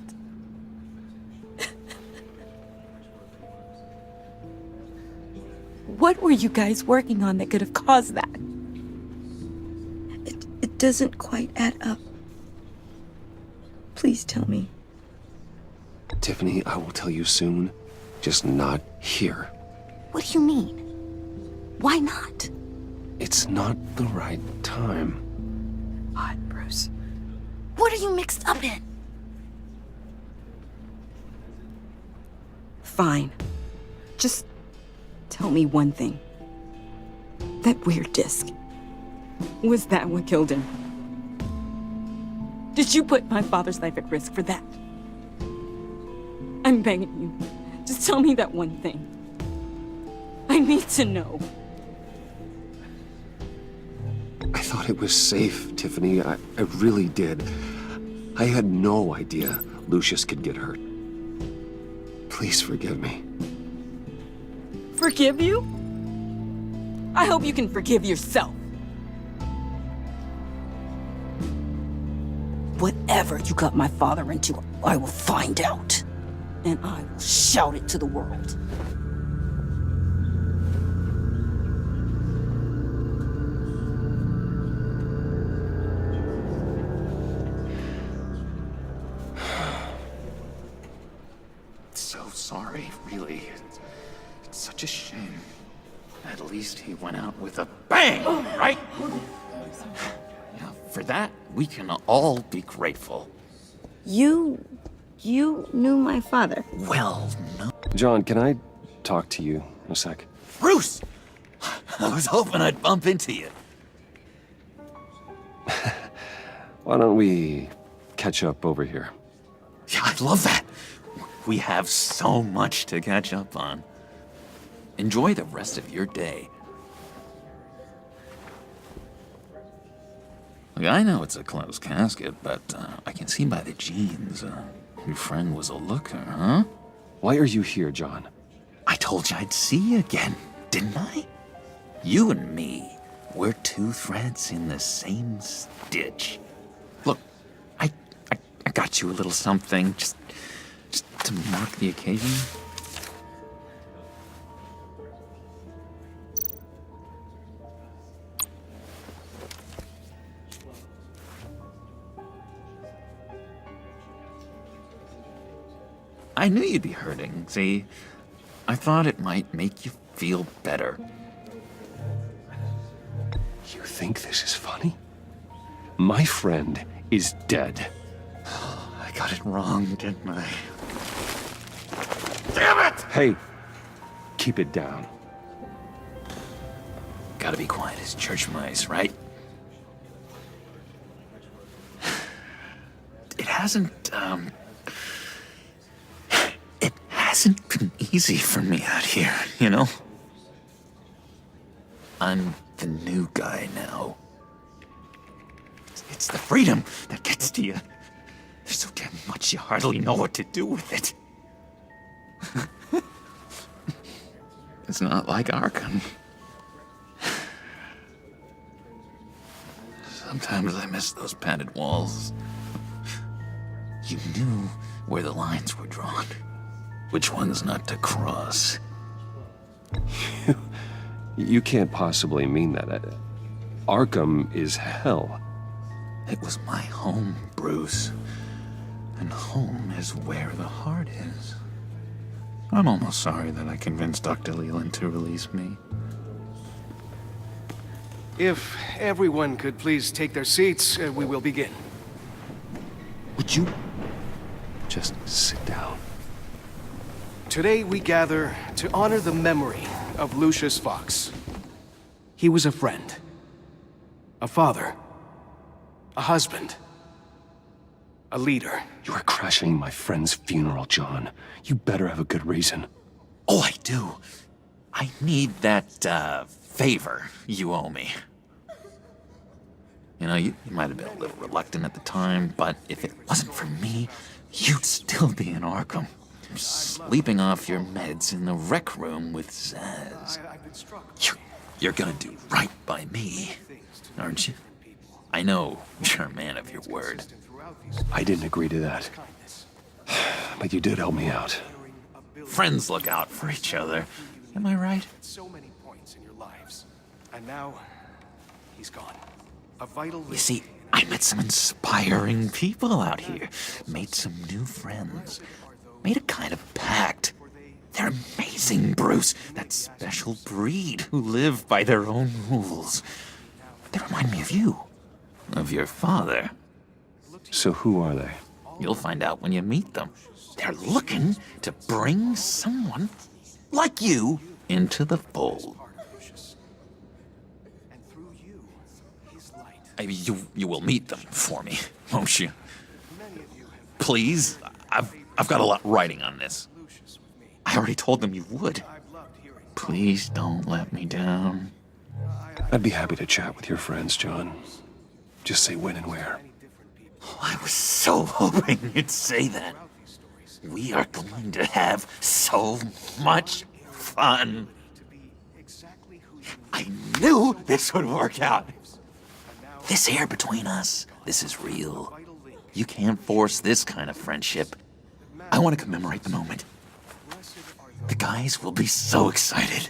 What were you guys working on that could have caused that? It doesn't quite add up. Please tell me. Tiffany, I will tell you soon. Just not here. What do you mean? Why not? It's not the right time. What, Bruce? What are you mixed up in? Fine. Just tell me one thing. That weird disc. Was that what killed him? Did you put my father's life at risk for that? I'm begging you. Just tell me that one thing. I need to know. I thought it was safe, Tiffany. I really did. I had no idea Lucius could get hurt. Please forgive me. Forgive you? I hope you can forgive yourself. Whatever you got my father into, I will find out. And I will shout it to the world. So sorry, really. It's such a shame. At least he went out with a bang, right? Yeah, for that, we can all be grateful. You knew my father. Well, no. John, can I talk to you a sec? Bruce! I was hoping I'd bump into you. Why don't we catch up over here? Yeah, I'd love that. We have so much to catch up on. Enjoy the rest of your day. Look, I know it's a closed casket, but I can see by the jeans, your friend was a looker, huh? Why are you here, John? I told you I'd see you again, didn't I? You and me, we're two threads in the same stitch. Look, I got you a little something, just to mark the occasion. I knew you'd be hurting, see? I thought it might make you feel better. You think this is funny? My friend is dead. I got it wrong, didn't I? Damn it! Hey, keep it down. Gotta be quiet as church mice, right? It hasn't been easy for me out here, you know? I'm the new guy now. It's the freedom that gets to you. There's so damn much you hardly know what to do with it. It's not like Arkham. Sometimes I miss those padded walls. You knew where the lines were drawn. Which ones not to cross. You can't possibly mean that. Arkham is hell. It was my home, Bruce. And home is where the heart is. I'm almost sorry that I convinced Dr. Leland to release me. If everyone could please take their seats, we will begin. Would you just sit down? Today we gather to honor the memory of Lucius Fox. He was a friend, a father, a husband, a leader. You are crashing my friend's funeral, John. You better have a good reason. Oh, I do. I need that, favor you owe me. You know, you might have been a little reluctant at the time, but if it wasn't for me, you'd still be in Arkham. Sleeping off your meds in the rec room with Zaz. You're gonna do right by me, aren't you? I know you're a man of your word. I didn't agree to that. But you did help me out. Friends look out for each other. Am I right? So many points in your lives. And now, he's gone. A vital... You see, I met some inspiring people out here. Made some new friends. Made a kind of pact. They're amazing, Bruce. That special breed who live by their own rules. They remind me of you. Of your father. So who are they? You'll find out when you meet them. They're looking to bring someone like you into the fold. You will meet them for me, won't you? Please? I've got a lot writing on this. I already told them you would. Please don't let me down. I'd be happy to chat with your friends, John. Just say when and where. Oh, I was so hoping you'd say that. We are going to have so much fun. I knew this would work out. This air between us, this is real. You can't force this kind of friendship. I want to commemorate the moment. The guys will be so excited.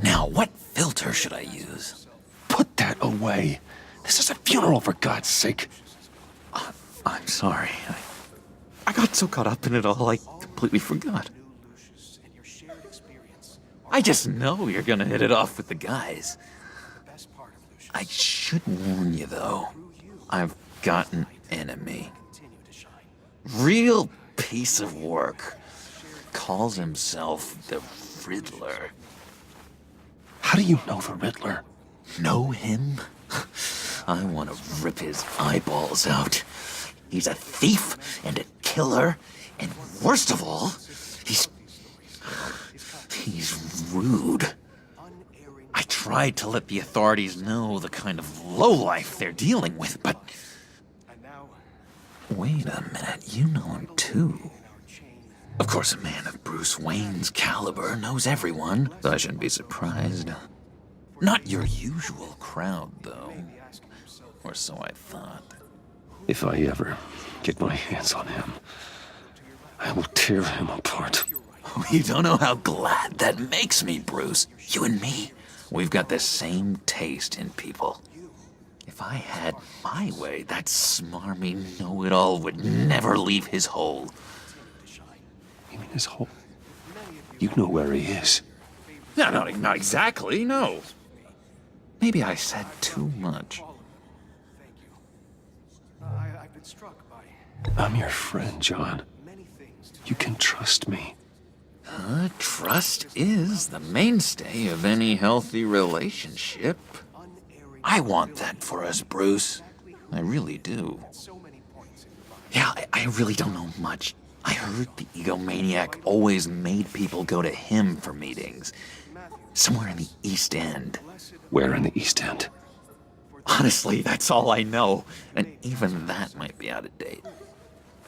Now, what filter should I use? Put that away. This is a funeral, for God's sake. I'm sorry. I got so caught up in it all, I completely forgot. I just know you're gonna hit it off with the guys. I should warn you, though. I've got an enemy. Real piece of work. Calls himself the Riddler. How do you know the Riddler? Know him? I want to rip his eyeballs out. He's a thief and a killer, and worst of all, he's rude. I tried to let the authorities know the kind of lowlife they're dealing with, but... Wait a minute, you know him too. Of course, a man of Bruce Wayne's caliber knows everyone, so I shouldn't be surprised. Not your usual crowd, though. Or so I thought. If I ever get my hands on him, I will tear him apart. You don't know how glad that makes me, Bruce. You and me, we've got the same taste in people. If I had my way, that smarmy know-it-all would never leave his hole. You mean his hole? You know where he is. No, not exactly, no. Maybe I said too much. I'm your friend, John. You can trust me. Trust is the mainstay of any healthy relationship. I want that for us, Bruce. I really do. Yeah, I really don't know much. I heard the egomaniac always made people go to him for meetings. Somewhere in the East End. Where in the East End? Honestly, that's all I know. And even that might be out of date.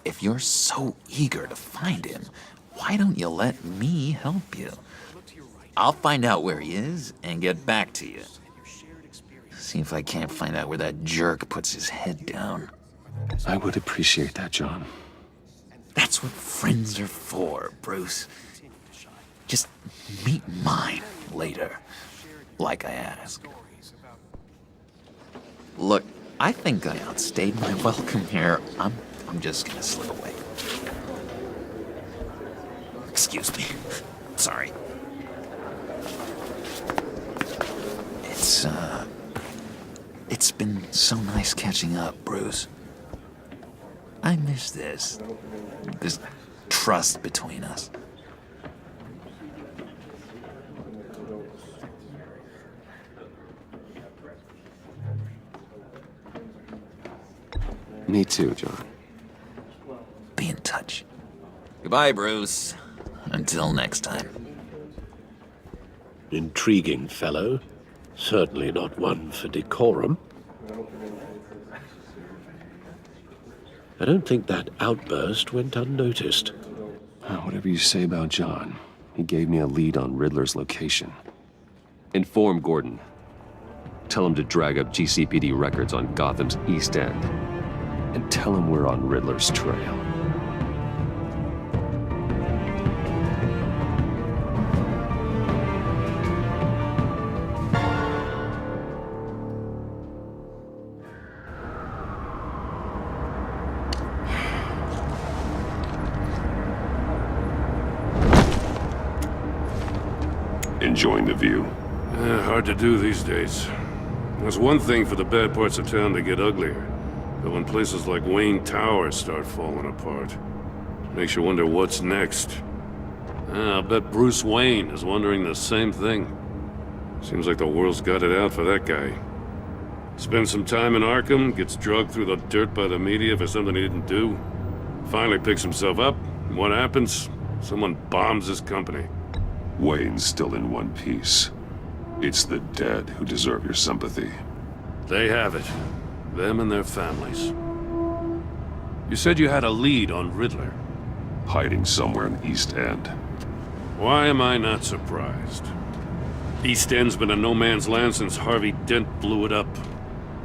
If you're so eager to find him, why don't you let me help you? I'll find out where he is and get back to you. See if I can't find out where that jerk puts his head down. I would appreciate that, John. That's what friends are for, Bruce. Just meet mine later, like I asked. Look, I think I outstayed my welcome here. I'm just gonna slip away. Excuse me. Sorry. It's been so nice catching up, Bruce. I miss this trust between us. Me too, John. Be in touch. Goodbye, Bruce. Until next time. Intriguing fellow. Certainly not one for decorum. I don't think that outburst went unnoticed. Whatever you say about John, he gave me a lead on Riddler's location. Inform Gordon. Tell him to drag up GCPD records on Gotham's East End. And tell him we're on Riddler's trail. Enjoying the view? Hard to do these days. There's one thing for the bad parts of town to get uglier. But when places like Wayne Tower start falling apart, makes you wonder what's next. I'll bet Bruce Wayne is wondering the same thing. Seems like the world's got it out for that guy. Spends some time in Arkham, gets drugged through the dirt by the media for something he didn't do. Finally picks himself up, and what happens? Someone bombs his company. Wayne's still in one piece. It's the dead who deserve your sympathy. They have it. Them and their families. You said you had a lead on Riddler. Hiding somewhere in East End. Why am I not surprised? East End's been a no-man's land since Harvey Dent blew it up.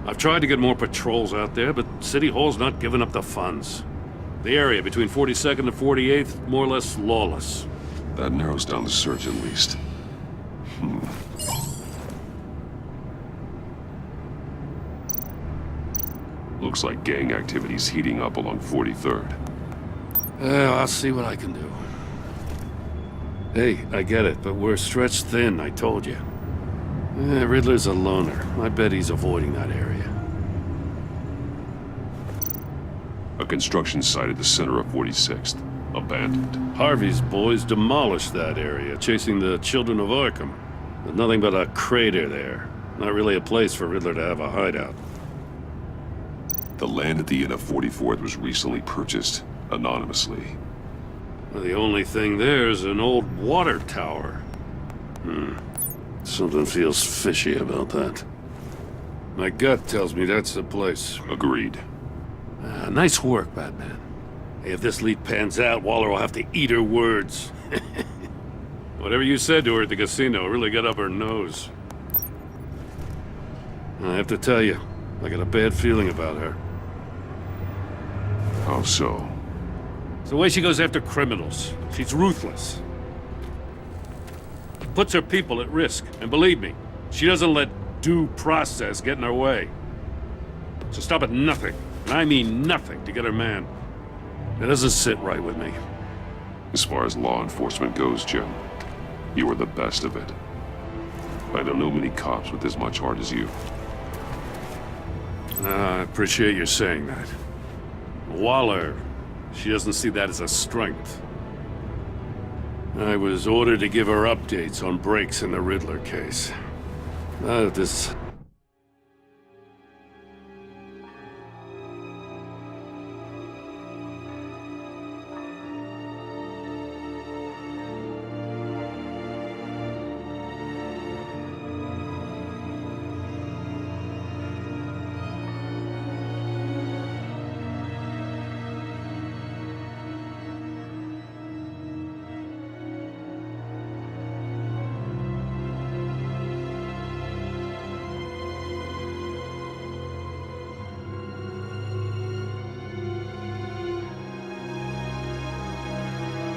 I've tried to get more patrols out there, but City Hall's not giving up the funds. The area between 42nd and 48th, more or less lawless. That narrows down the search at least. Looks like gang activity's heating up along 43rd. I'll see what I can do. Hey, I get it, but we're stretched thin, I told you. Riddler's a loner. I bet he's avoiding that area. A construction site at the center of 46th. Abandoned. Harvey's boys demolished that area, chasing the children of Arkham. There's nothing but a crater there. Not really a place for Riddler to have a hideout. The land at the end of 44th was recently purchased, anonymously. Well, the only thing there is an old water tower. Something feels fishy about that. My gut tells me that's the place. Agreed. Nice work, Batman. Hey, if this lead pans out, Waller will have to eat her words. Whatever you said to her at the casino really got up her nose. I have to tell you, I got a bad feeling about her. How so? It's the way she goes after criminals. She's ruthless. Puts her people at risk. And believe me, she doesn't let due process get in her way. She'll stop at nothing, and I mean nothing, to get her man. It doesn't sit right with me. As far as law enforcement goes, Jim, you are the best of it. I don't know many cops with as much heart as you. I appreciate you saying that. Waller, she doesn't see that as a strength. I was ordered to give her updates on breaks in the Riddler case. This...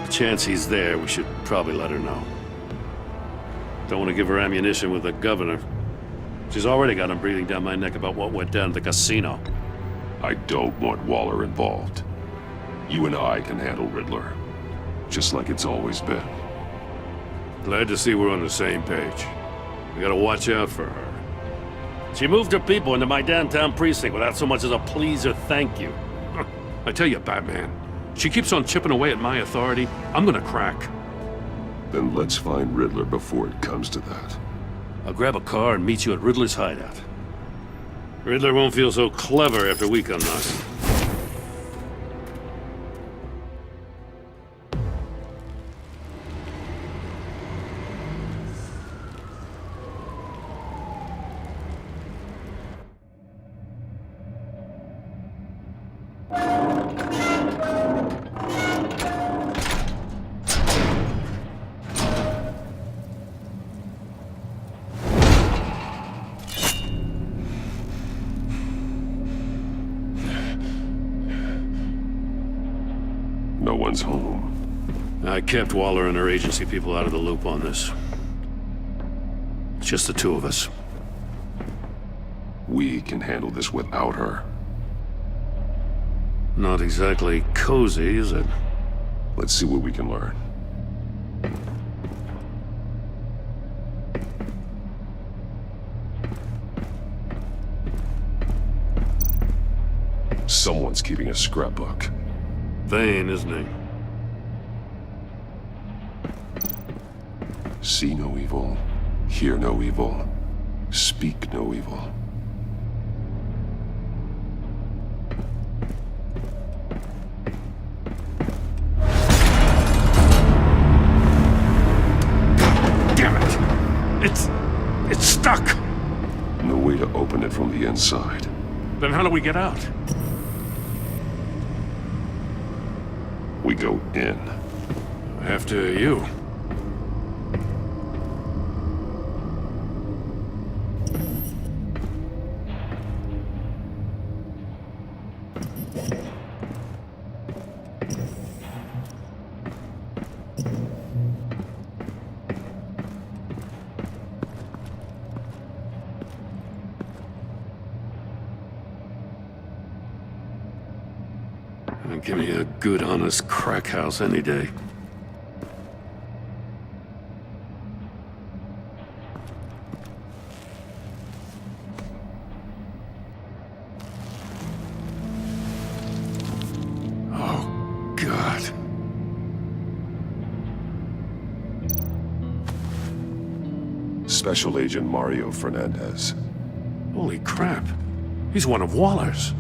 chance he's there, we should probably let her know. Don't want to give her ammunition with the governor. She's already got him breathing down my neck about what went down at the casino. I don't want Waller involved. You and I can handle Riddler, just like it's always been. Glad to see we're on the same page. We gotta watch out for her. She moved her people into my downtown precinct without so much as a please or thank you. I tell you, Batman, she keeps on chipping away at my authority, I'm gonna crack. Then let's find Riddler before it comes to that. I'll grab a car and meet you at Riddler's hideout. Riddler won't feel so clever after we come knocking. No one's home. I kept Waller and her agency people out of the loop on this. It's just the two of us. We can handle this without her. Not exactly cozy, is it? Let's see what we can learn. Someone's keeping a scrapbook. Vain, isn't he? See no evil, hear no evil, speak no evil. Damn it! It's stuck! No way to open it from the inside. Then how do we get out? We go in. After you. Give me a good, honest crack house any day. Oh, God. Special Agent Mario Fernandez. Holy crap. He's one of Waller's.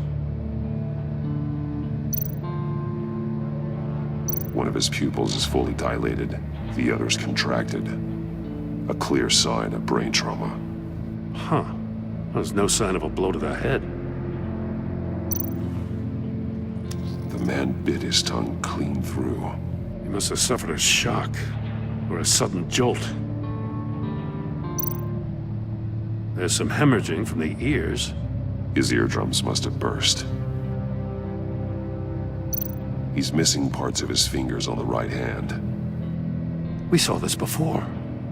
One of his pupils is fully dilated, the other's contracted. A clear sign of brain trauma. Huh. There's no sign of a blow to the head. The man bit his tongue clean through. He must have suffered a shock, or a sudden jolt. There's some hemorrhaging from the ears. His eardrums must have burst. He's missing parts of his fingers on the right hand. We saw this before.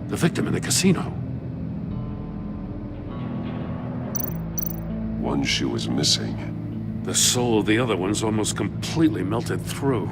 The victim in the casino. One shoe is missing. The sole of the other one's almost completely melted through.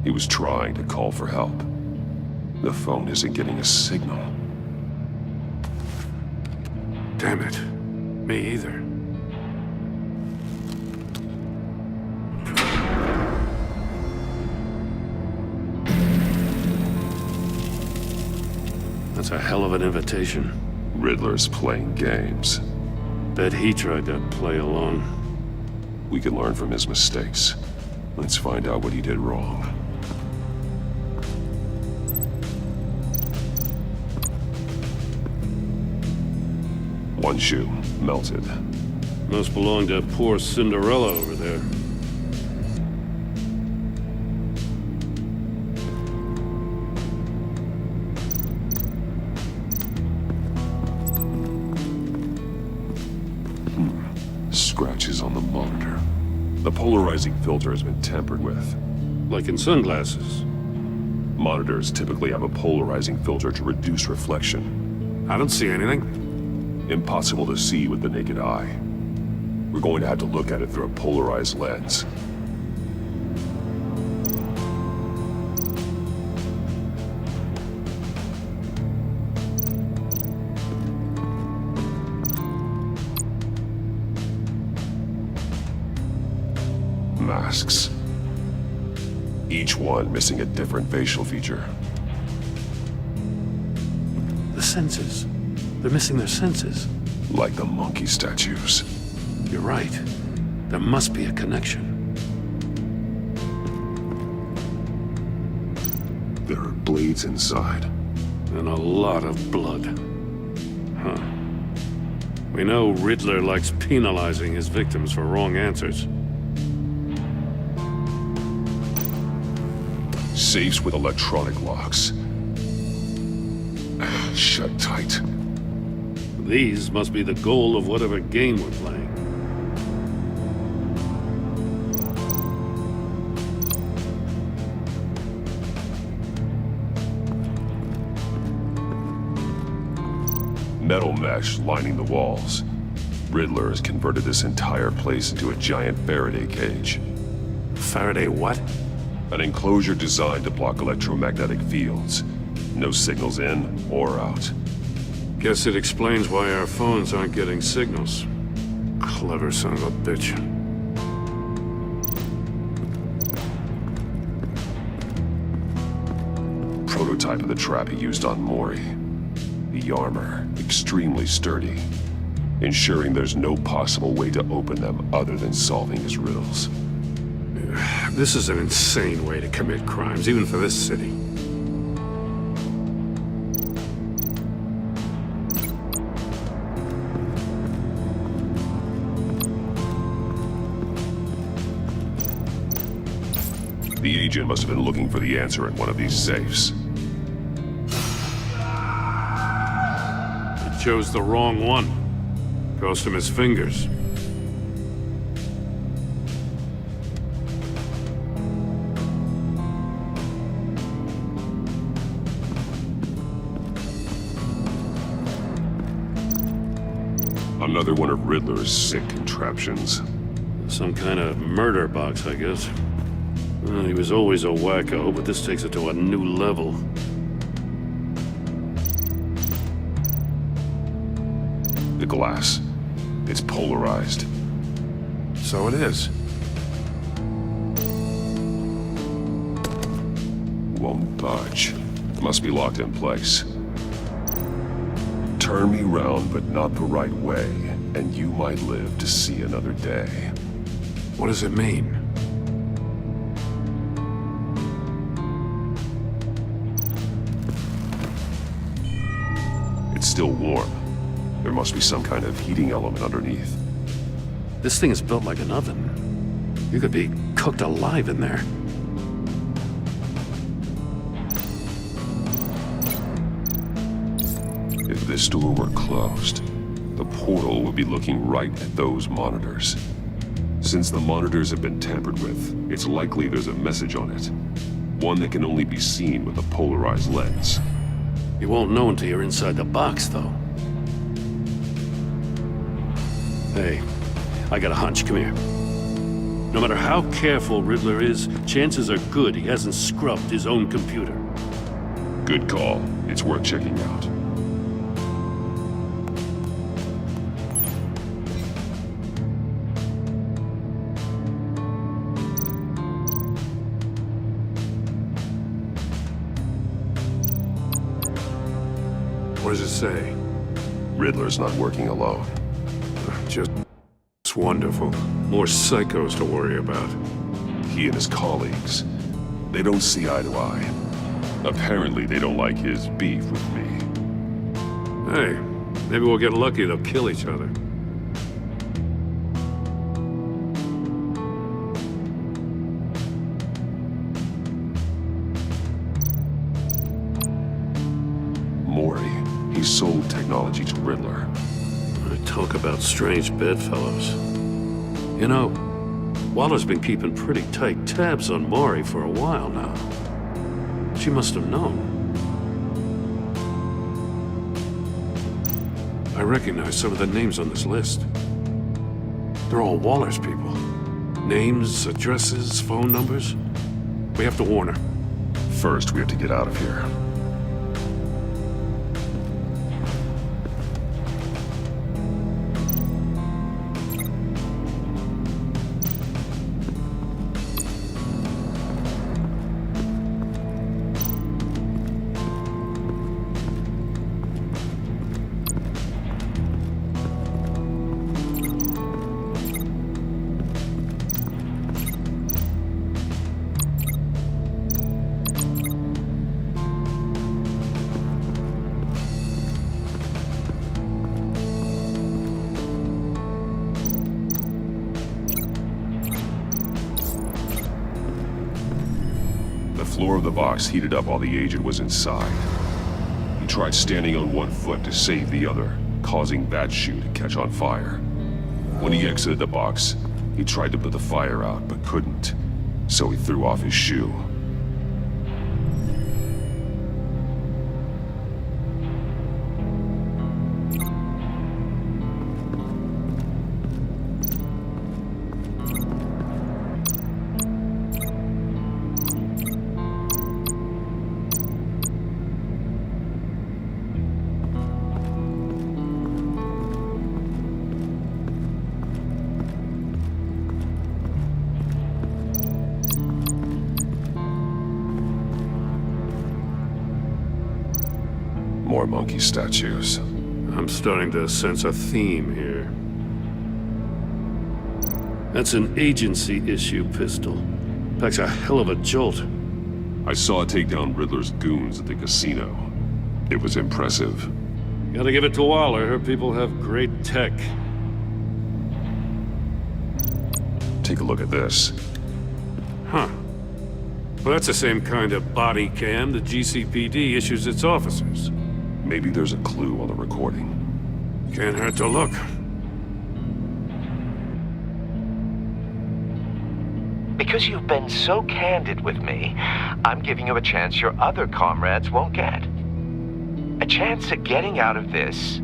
He was trying to call for help. The phone isn't getting a signal. Damn it. Me either. That's a hell of an invitation. Riddler's playing games. Bet he tried to play along. We can learn from his mistakes. Let's find out what he did wrong. One shoe, melted. Must belong to poor Cinderella over there. Scratches on the monitor. The polarizing filter has been tampered with. Like in sunglasses. Monitors typically have a polarizing filter to reduce reflection. I don't see anything. Impossible to see with the naked eye. We're going to have to look at it through a polarized lens. Masks. Each one missing a different facial feature. The senses. They're missing their senses. Like the monkey statues. You're right. There must be a connection. There are blades inside. And a lot of blood. Huh. We know Riddler likes penalizing his victims for wrong answers. Safes with electronic locks. Shut tight. These must be the goal of whatever game we're playing. Metal mesh lining the walls. Riddler has converted this entire place into a giant Faraday cage. Faraday what? An enclosure designed to block electromagnetic fields. No signals in or out. Guess it explains why our phones aren't getting signals. Clever son of a bitch. prototype of the trap he used on Mori. The armor, extremely sturdy, ensuring there's no possible way to open them other than solving his riddles. This is an insane way to commit crimes, even for this city. The agent must have been looking for the answer in one of these safes. He chose the wrong one. Cost him his fingers. Another one of Riddler's sick contraptions. Some kind of murder box, I guess. Well, he was always a wacko, but this takes it to a new level. The glass. It's polarized. So it is. Won't budge. Must be locked in place. Turn me round, but not the right way, and you might live to see another day. What does it mean? It's still warm. There must be some kind of heating element underneath. This thing is built like an oven. You could be cooked alive in there. If this door were closed, the portal would be looking right at those monitors. Since the monitors have been tampered with, it's likely there's a message on it. One that can only be seen with a polarized lens. You won't know until you're inside the box, though. Hey, I got a hunch. Come here. No matter how careful Riddler is, chances are good he hasn't scrubbed his own computer. Good call. It's worth checking out. What does it say? Riddler's not working alone. Just wonderful. More psychos to worry about. He and his colleagues, they don't see eye to eye. Apparently they don't like his beef with me. Hey, maybe we'll get lucky they'll kill each other. Mori, he sold technology to Riddler. Talk about strange bedfellows. You know, Waller's been keeping pretty tight tabs on Mori for a while now. She must have known. I recognize some of the names on this list. They're all Waller's people. Names, addresses, phone numbers. We have to warn her. First, we have to get out of here. The floor of the box heated up while the agent was inside. He tried standing on one foot to save the other, causing that shoe to catch on fire. When he exited the box, he tried to put the fire out, but couldn't, so he threw off his shoe. more monkey statues. I'm starting to sense a theme here. That's an agency issue pistol. Packs a hell of a jolt. I saw it take down Riddler's goons at the casino. It was impressive. Gotta give it to Waller. Her people have great tech. Take a look at this. Huh. Well, that's the same kind of body cam the GCPD issues its officers. Maybe there's a clue on the recording. Can't hurt to look. Because you've been so candid with me, I'm giving you a chance your other comrades won't get. A chance at getting out of this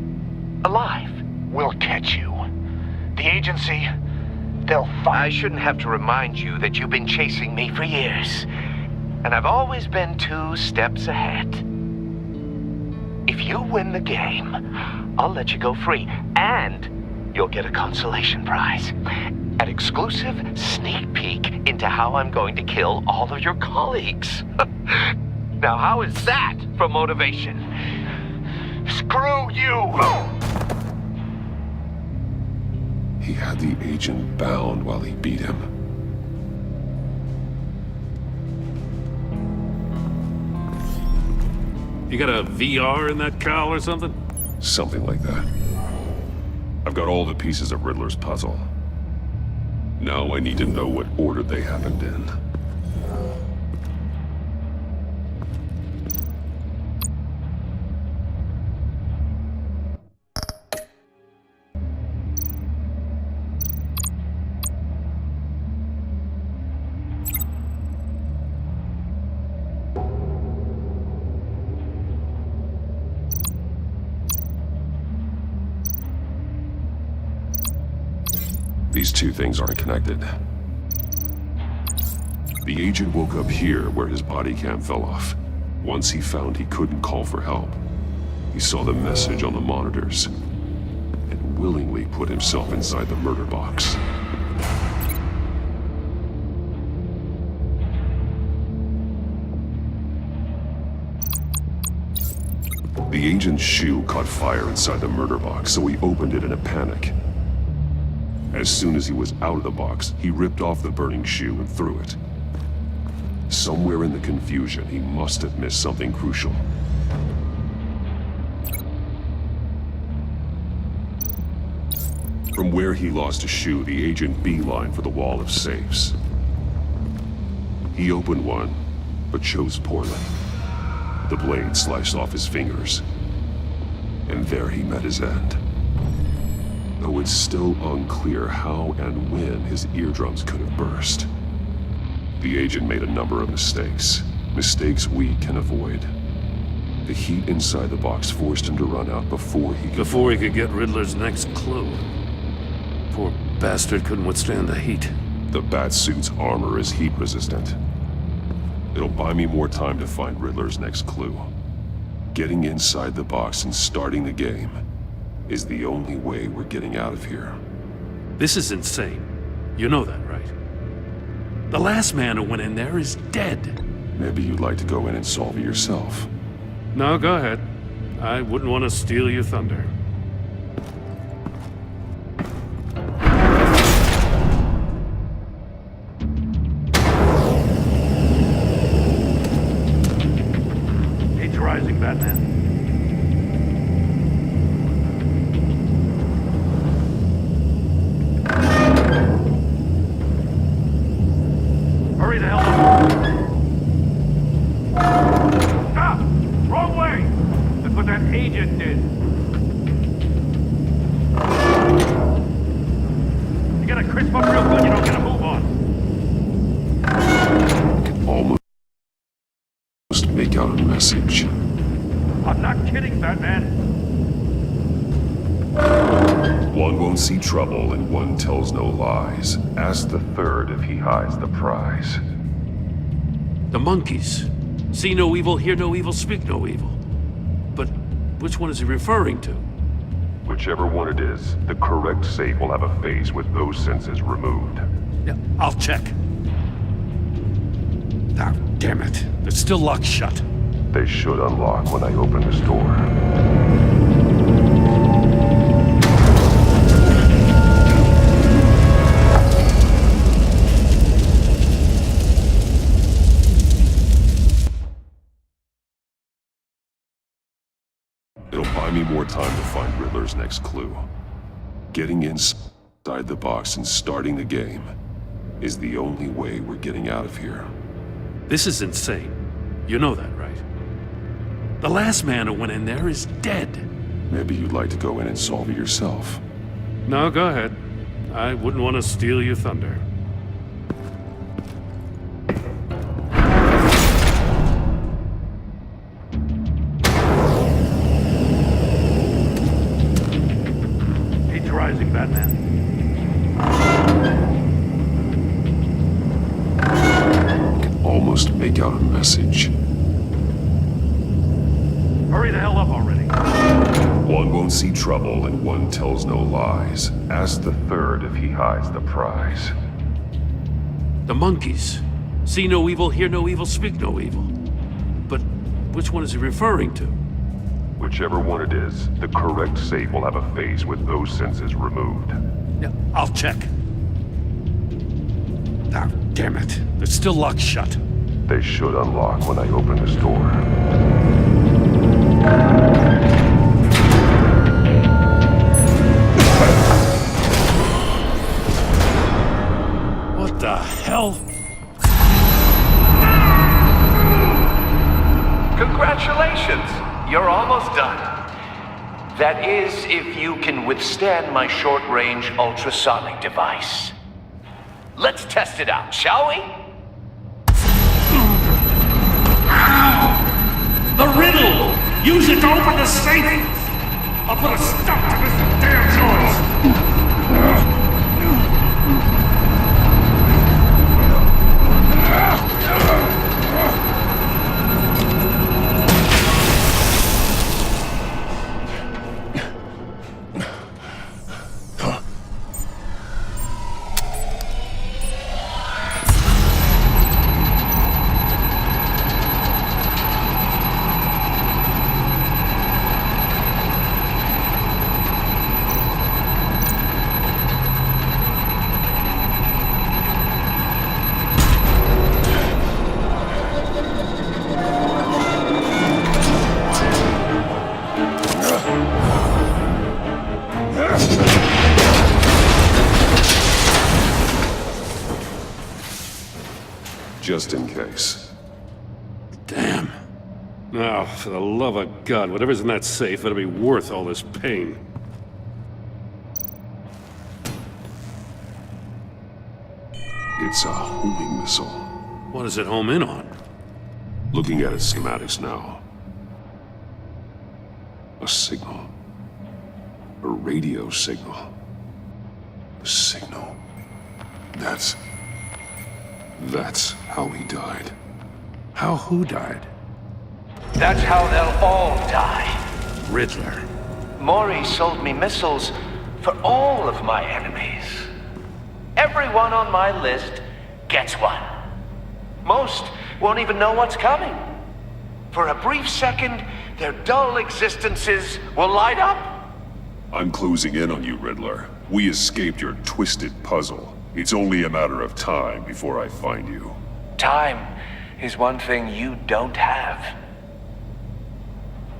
alive. We'll catch you. The agency, they'll find... I shouldn't have to remind you that you've been chasing me for years. And I've always been 2 steps ahead. If you win the game, I'll let you go free. And you'll get a consolation prize. An exclusive sneak peek into how I'm going to kill all of your colleagues. Now, how is that for motivation? Screw you! He had the agent bound while he beat him. You got a VR in that cowl or something? Something like that. I've got all the pieces of Riddler's puzzle. Now I need to know what order they happened in. These 2 things aren't connected. The agent woke up here where his body cam fell off. Once he found he couldn't call for help, he saw the message on the monitors and willingly put himself inside the murder box. The agent's shoe caught fire inside the murder box, so he opened it in a panic. As soon as he was out of the box, he ripped off the burning shoe and threw it. Somewhere in the confusion, he must have missed something crucial. From where he lost a shoe, the agent beelined for the wall of safes. He opened one, but chose poorly. The blade sliced off his fingers, and there he met his end. Though it's still unclear how and when his eardrums could have burst. The agent made a number of mistakes. Mistakes we can avoid. The heat inside the box forced him to run out before he could get Riddler's next clue. Poor bastard couldn't withstand the heat. The Batsuit's armor is heat resistant. It'll buy me more time to find Riddler's next clue. Getting inside the box and starting the game is the only way we're getting out of here. This is insane. You know that, right? The last man who went in there is dead. Maybe you'd like to go in and solve it yourself. No, go ahead. I wouldn't want to steal your thunder. Heat's rising, Batman. Hurry the hell up! Stop! Wrong way! That's what that agent did. You gotta crisp up real good, you don't get a move on. I can almost make out a message. I'm not kidding, Batman. One won't see trouble and one tells no lies. Ask the third if he hides the prize. The monkeys. See no evil, hear no evil, speak no evil. But which one is he referring to? Whichever one it is, the correct safe will have a face with those senses removed. Yeah, I'll check. Ah, damn it. It's still locked shut. They should unlock when I open this door. It'll buy me more time to find Riddler's next clue. Getting inside the box and starting the game is the only way we're getting out of here. This is insane. You know that, right? The last man who went in there is dead. Maybe you'd like to go in and solve it yourself. No, go ahead. I wouldn't want to steal your thunder. Heat rising, Batman. Almost make out a message. Hurry the hell up already. One won't see trouble and one tells no lies. Ask the third if he hides the prize. The monkeys. See no evil, hear no evil, speak no evil. But which one is he referring to? Whichever one it is, the correct safe will have a phase with those senses removed. Yeah, I'll check. Ah, damn it. They're still locked shut. They should unlock when I open this door. What the hell? Congratulations! You're almost done. That is, if you can withstand my short-range ultrasonic device. Let's test it out, shall we? The riddle! Use it to open the safe! I'll put a stop to this damn noise! Just in case. Damn. Now, for the love of God, whatever's in that safe better be worth all this pain. It's a homing missile. What does it home in on? Looking at its schematics now. A signal. A radio signal. A signal. That's how he died. How who died? That's how they'll all die. Riddler. Maury sold me missiles for all of my enemies. Everyone on my list gets one. Most won't even know what's coming. For a brief second, their dull existences will light up. I'm closing in on you, Riddler. We escaped your twisted puzzle. It's only a matter of time before I find you. Time is one thing you don't have.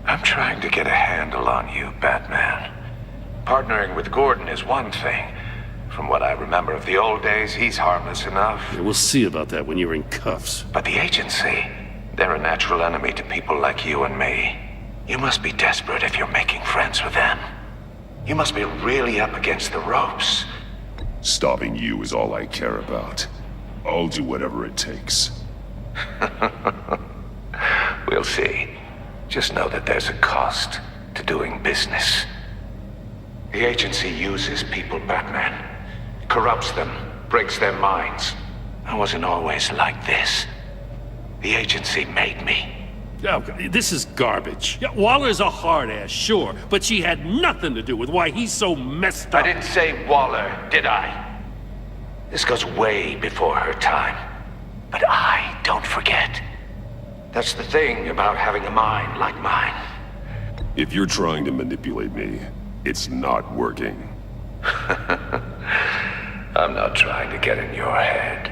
I'm trying to get a handle on you, Batman. Partnering with Gordon is one thing. From what I remember of the old days, he's harmless enough. Yeah, we'll see about that when you're in cuffs. But the agency, they're a natural enemy to people like you and me. You must be desperate if you're making friends with them. You must be really up against the ropes. Stopping you is all I care about. I'll do whatever it takes. We'll see. Just know that there's a cost to doing business. The agency uses people, Batman. Corrupts them, breaks their minds. I wasn't always like this. The agency made me. Oh, this is garbage. Yeah, Waller's a hard-ass, sure, but she had nothing to do with why he's so messed up. I didn't say Waller, did I? This goes way before her time. But I don't forget. That's the thing about having a mind like mine. If you're trying to manipulate me, it's not working. I'm not trying to get in your head.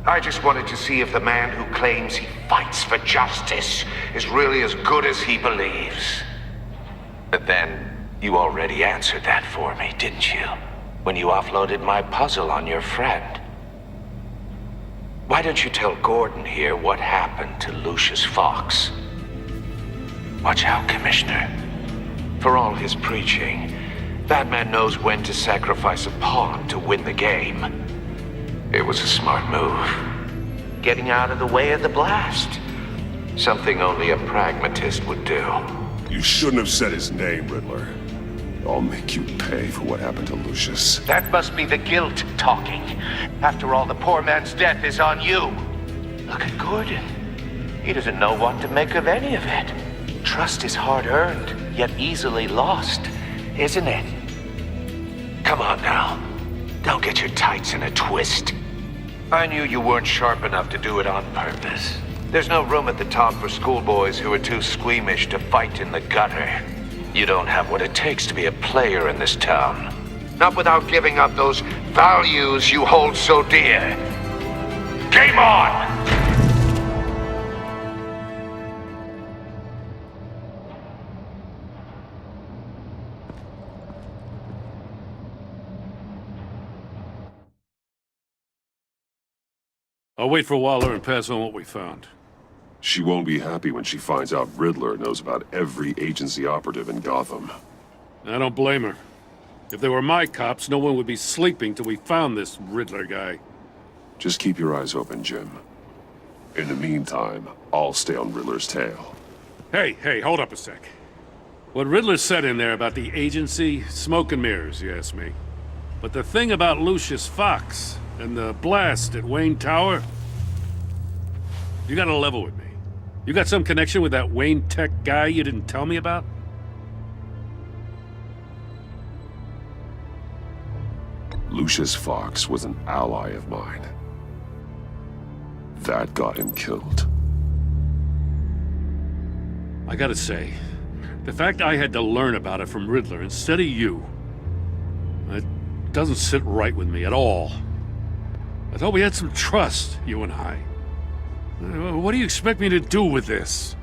I just wanted to see if the man who claims he fights for justice is really as good as he believes. But then, you already answered that for me, didn't you? When you offloaded my puzzle on your friend. Why don't you tell Gordon here what happened to Lucius Fox? Watch out, Commissioner. For all his preaching, Batman knows when to sacrifice a pawn to win the game. It was a smart move. Getting out of the way of the blast. Something only a pragmatist would do. You shouldn't have said his name, Riddler. I'll make you pay for what happened to Lucius. That must be the guilt talking. After all, the poor man's death is on you. Look at Gordon. He doesn't know what to make of any of it. Trust is hard-earned, yet easily lost, isn't it? Come on now. Don't get your tights in a twist. I knew you weren't sharp enough to do it on purpose. There's no room at the top for schoolboys who are too squeamish to fight in the gutter. You don't have what it takes to be a player in this town. Not without giving up those values you hold so dear. Game on! I'll wait for Waller and pass on what we found. She won't be happy when she finds out Riddler knows about every agency operative in Gotham. I don't blame her. If they were my cops, no one would be sleeping till we found this Riddler guy. Just keep your eyes open, Jim. In the meantime, I'll stay on Riddler's tail. Hey, hold up a sec. What Riddler said in there about the agency, smoke and mirrors, you ask me. But the thing about Lucius Fox and the blast at Wayne Tower, you gotta level with me. You got some connection with that Wayne Tech guy you didn't tell me about? Lucius Fox was an ally of mine. That got him killed. I gotta say, the fact I had to learn about it from Riddler instead of you, it doesn't sit right with me at all. I thought we had some trust, you and I. What do you expect me to do with this?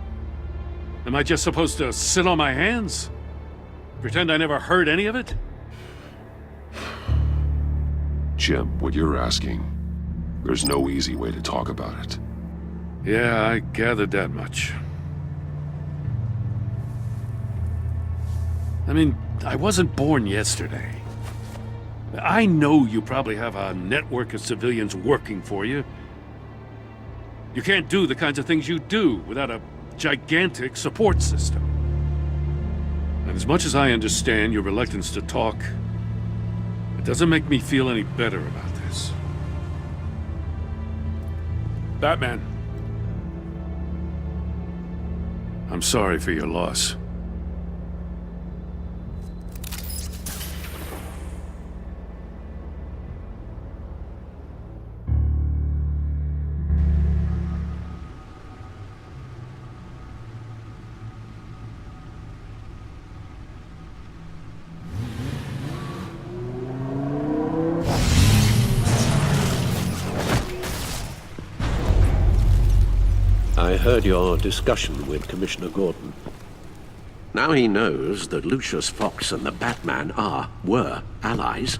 Am I just supposed to sit on my hands? Pretend I never heard any of it? Jim, what you're asking, there's no easy way to talk about it. Yeah, I gathered that much. I mean, I wasn't born yesterday. I know you probably have a network of civilians working for you. You can't do the kinds of things you do without a gigantic support system. And as much as I understand your reluctance to talk, it doesn't make me feel any better about this. Batman. I'm sorry for your loss. I heard your discussion with Commissioner Gordon. Now he knows that Lucius Fox and the Batman were allies.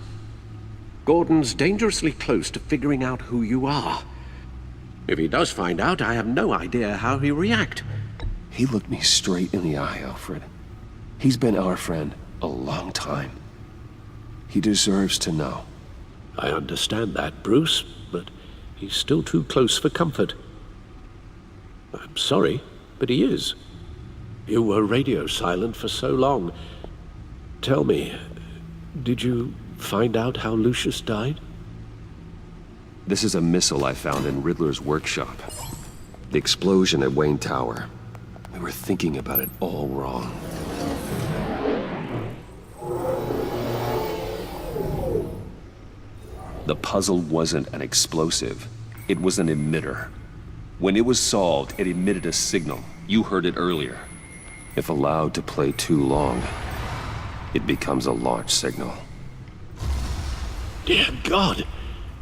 Gordon's dangerously close to figuring out who you are. If he does find out, I have no idea how he'll react. He looked me straight in the eye, Alfred. He's been our friend a long time. He deserves to know. I understand that, Bruce, but he's still too close for comfort. I'm sorry, but he is. You were radio silent for so long. Tell me, did you find out how Lucius died? This is a missile I found in Riddler's workshop. The explosion at Wayne Tower. We were thinking about it all wrong. The puzzle wasn't an explosive. It was an emitter. When it was solved, it emitted a signal. You heard it earlier. If allowed to play too long, it becomes a launch signal. Dear God,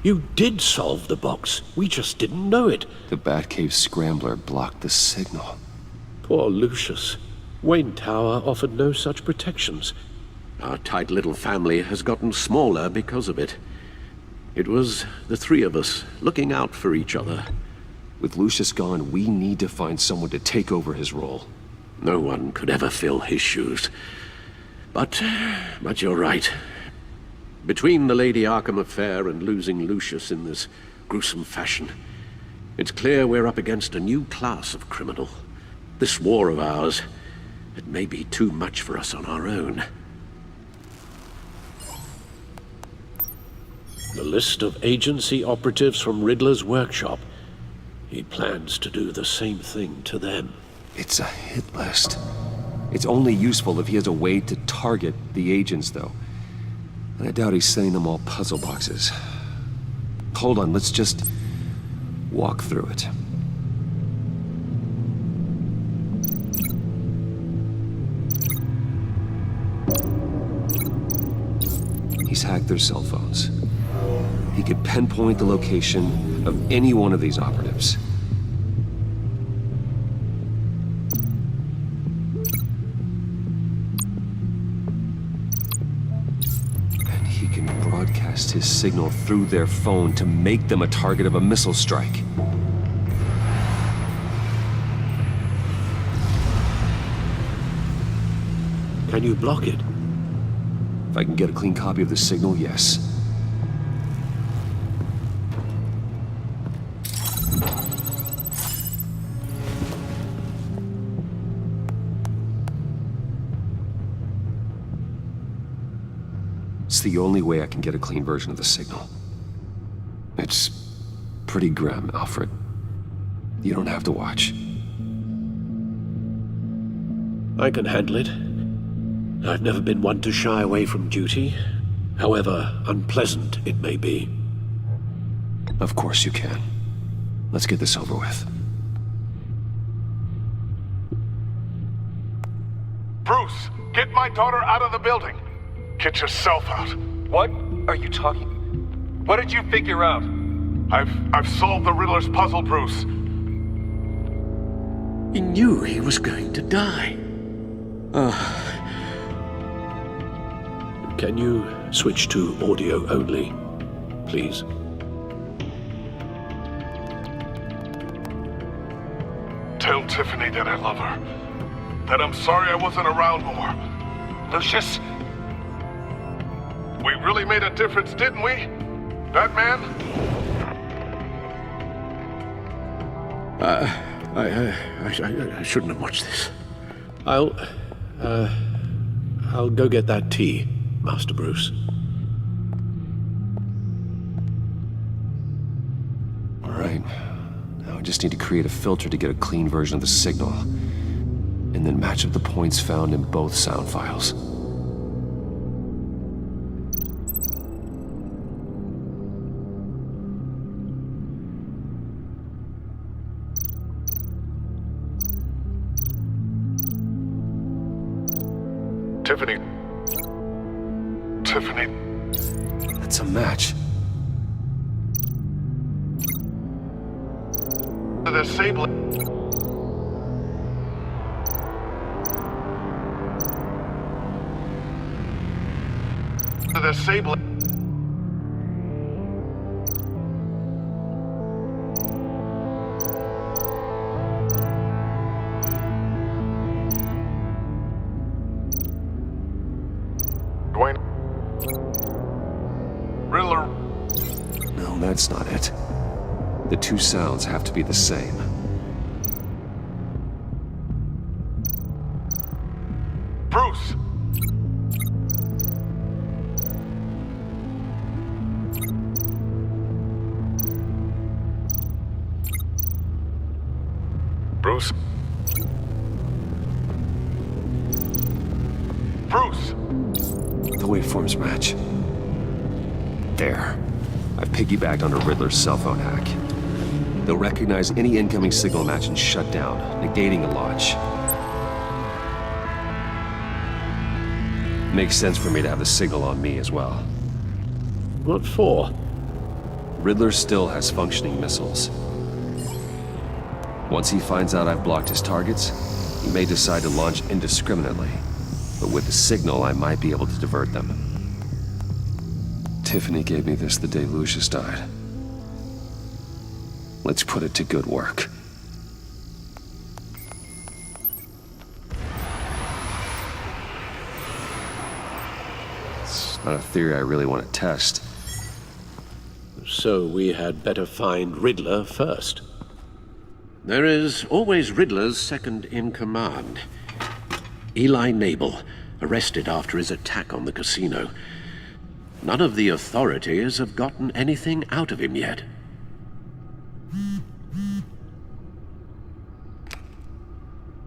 you did solve the box. We just didn't know it. The Batcave Scrambler blocked the signal. Poor Lucius. Wayne Tower offered no such protections. Our tight little family has gotten smaller because of it. It was the three of us looking out for each other. With Lucius gone, we need to find someone to take over his role. No one could ever fill his shoes. But you're right. Between the Lady Arkham affair and losing Lucius in this gruesome fashion, it's clear we're up against a new class of criminal. This war of ours, it may be too much for us on our own. The list of agency operatives from Riddler's workshop. He plans to do the same thing to them. It's a hit list. It's only useful if he has a way to target the agents, though. And I doubt he's sending them all puzzle boxes. Hold on, let's just walk through it. He's hacked their cell phones. He could pinpoint the location of any one of these operatives. And he can broadcast his signal through their phone to make them a target of a missile strike. Can you block it? If I can get a clean copy of the signal, yes. It's the only way I can get a clean version of the signal. It's pretty grim, Alfred. You don't have to watch. I can handle it. I've never been one to shy away from duty, however unpleasant it may be. Of course you can. Let's get this over with. Bruce, get my daughter out of the building. Get yourself out. What are you talking? What did you figure out? I've solved the Riddler's puzzle, Bruce. He knew he was going to die. Can you switch to audio only, please? Tell Tiffany that I love her. That I'm sorry I wasn't around more. Lucius? We really made a difference, didn't we? Batman? I shouldn't have watched this. I'll go get that tea, Master Bruce. All right. Now I just need to create a filter to get a clean version of the signal, and then match up the points found in both sound files. Tiffany. That's a match. The disabling. The disabling. Dwayne. Riddler. No, that's not it. The two sounds have to be the same. Bruce! Bruce? Bruce! The waveforms match. There. I've piggybacked onto Riddler's cell phone hack. They'll recognize any incoming signal match and shut down, negating a launch. Makes sense for me to have the signal on me as well. What for? Riddler still has functioning missiles. Once he finds out I've blocked his targets, he may decide to launch indiscriminately. But with the signal, I might be able to divert them. Tiffany gave me this the day Lucius died. Let's put it to good work. It's not a theory I really want to test. So we had better find Riddler first. There is always Riddler's second in command. Eli Nabel, arrested after his attack on the casino. None of the authorities have gotten anything out of him yet.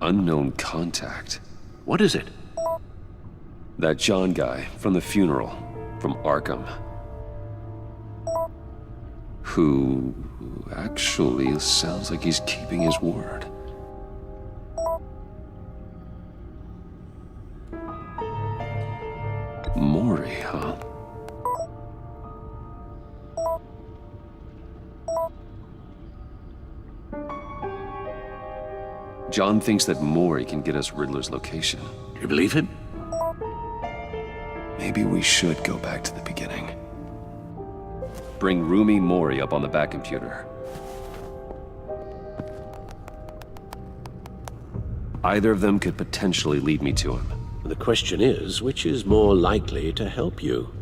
Unknown contact. What is it? That John guy from the funeral, from Arkham. Who actually sounds like he's keeping his word. Maury, huh? John thinks that Maury can get us Riddler's location. You believe him? Maybe we should go back to the beginning. Bring Rumi Maury up on the back computer. Either of them could potentially lead me to him. The question is, which is more likely to help you?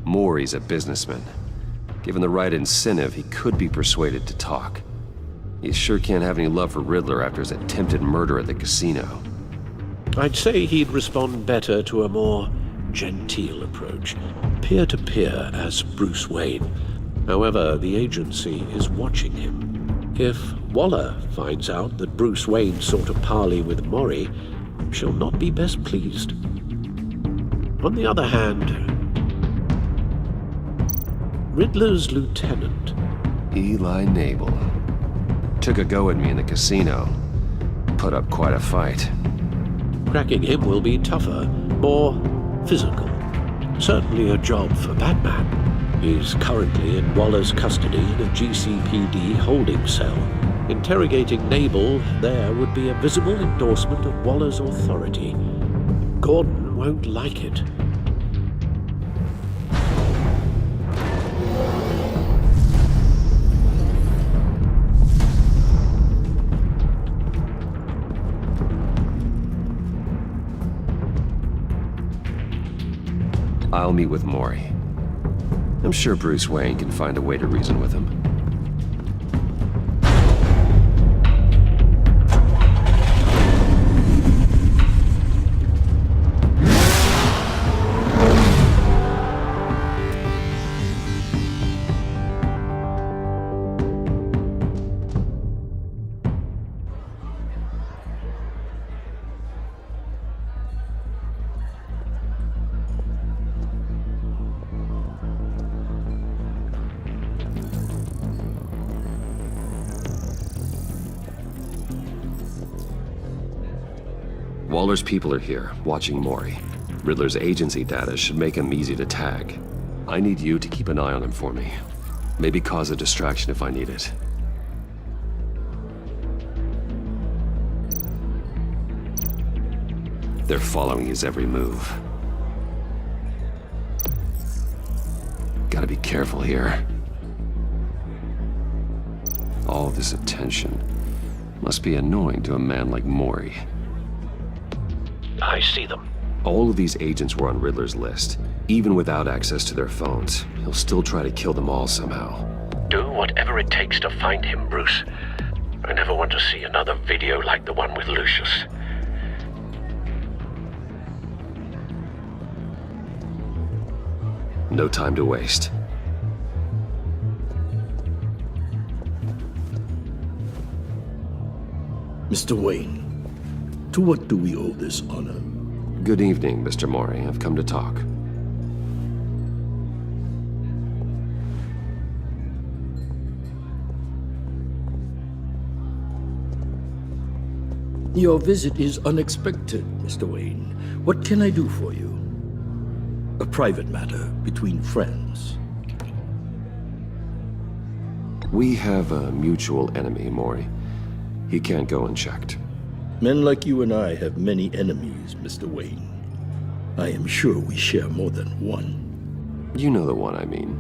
Maury's a businessman. Given the right incentive, he could be persuaded to talk. He sure can't have any love for Riddler after his attempted murder at the casino. I'd say he'd respond better to a more genteel approach, peer-to-peer as Bruce Wayne. However, the agency is watching him. If Waller finds out that Bruce Wayne sought a parley with Maury, she'll not be best pleased. On the other hand, Riddler's lieutenant, Eli Nabel, took a go at me in the casino. Put up quite a fight. Cracking him will be tougher, more physical. Certainly a job for Batman. He's currently in Waller's custody in a GCPD holding cell. Interrogating Nabel there would be a visible endorsement of Waller's authority. Gordon won't like it. I'll meet with Maury. I'm sure Bruce Wayne can find a way to reason with him. Waller's people are here, watching Maury. Riddler's agency data should make him easy to tag. I need you to keep an eye on him for me. Maybe cause a distraction if I need it. They're following his every move. Gotta be careful here. All this attention must be annoying to a man like Maury. I see them. All of these agents were on Riddler's list. Even without access to their phones, he'll still try to kill them all somehow. Do whatever it takes to find him, Bruce. I never want to see another video like the one with Lucius. No time to waste. Mr. Wayne, to what do we owe this honor? Good evening, Mr. Maury. I've come to talk. Your visit is unexpected, Mr. Wayne. What can I do for you? A private matter between friends. We have a mutual enemy, Maury. He can't go unchecked. Men like you and I have many enemies, Mr. Wayne. I am sure we share more than one. You know the one I mean.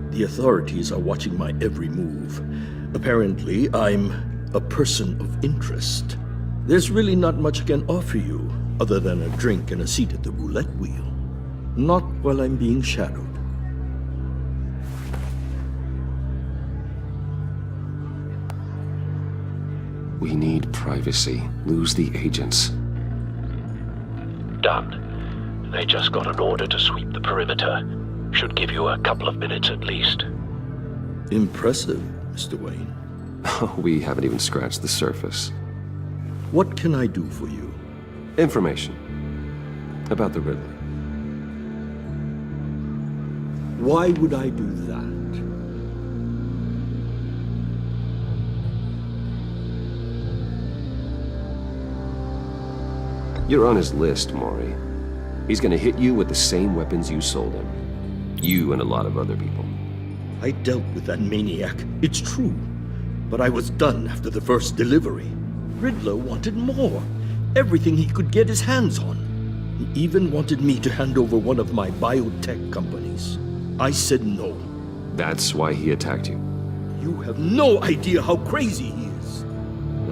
The authorities are watching my every move. Apparently, I'm a person of interest. There's really not much I can offer you, other than a drink and a seat at the roulette wheel. Not while I'm being shadowed. We need privacy. Lose the agents. Done. They just got an order to sweep the perimeter. Should give you a couple of minutes at least. Impressive, Mr. Wayne. We haven't even scratched the surface. What can I do for you? Information. About the Riddler. Why would I do that? You're on his list, Maury. He's gonna hit you with the same weapons you sold him. You and a lot of other people. I dealt with that maniac, it's true. But I was done after the first delivery. Riddler wanted more. Everything he could get his hands on. He even wanted me to hand over one of my biotech companies. I said no. That's why he attacked you. You have no idea how crazy he is.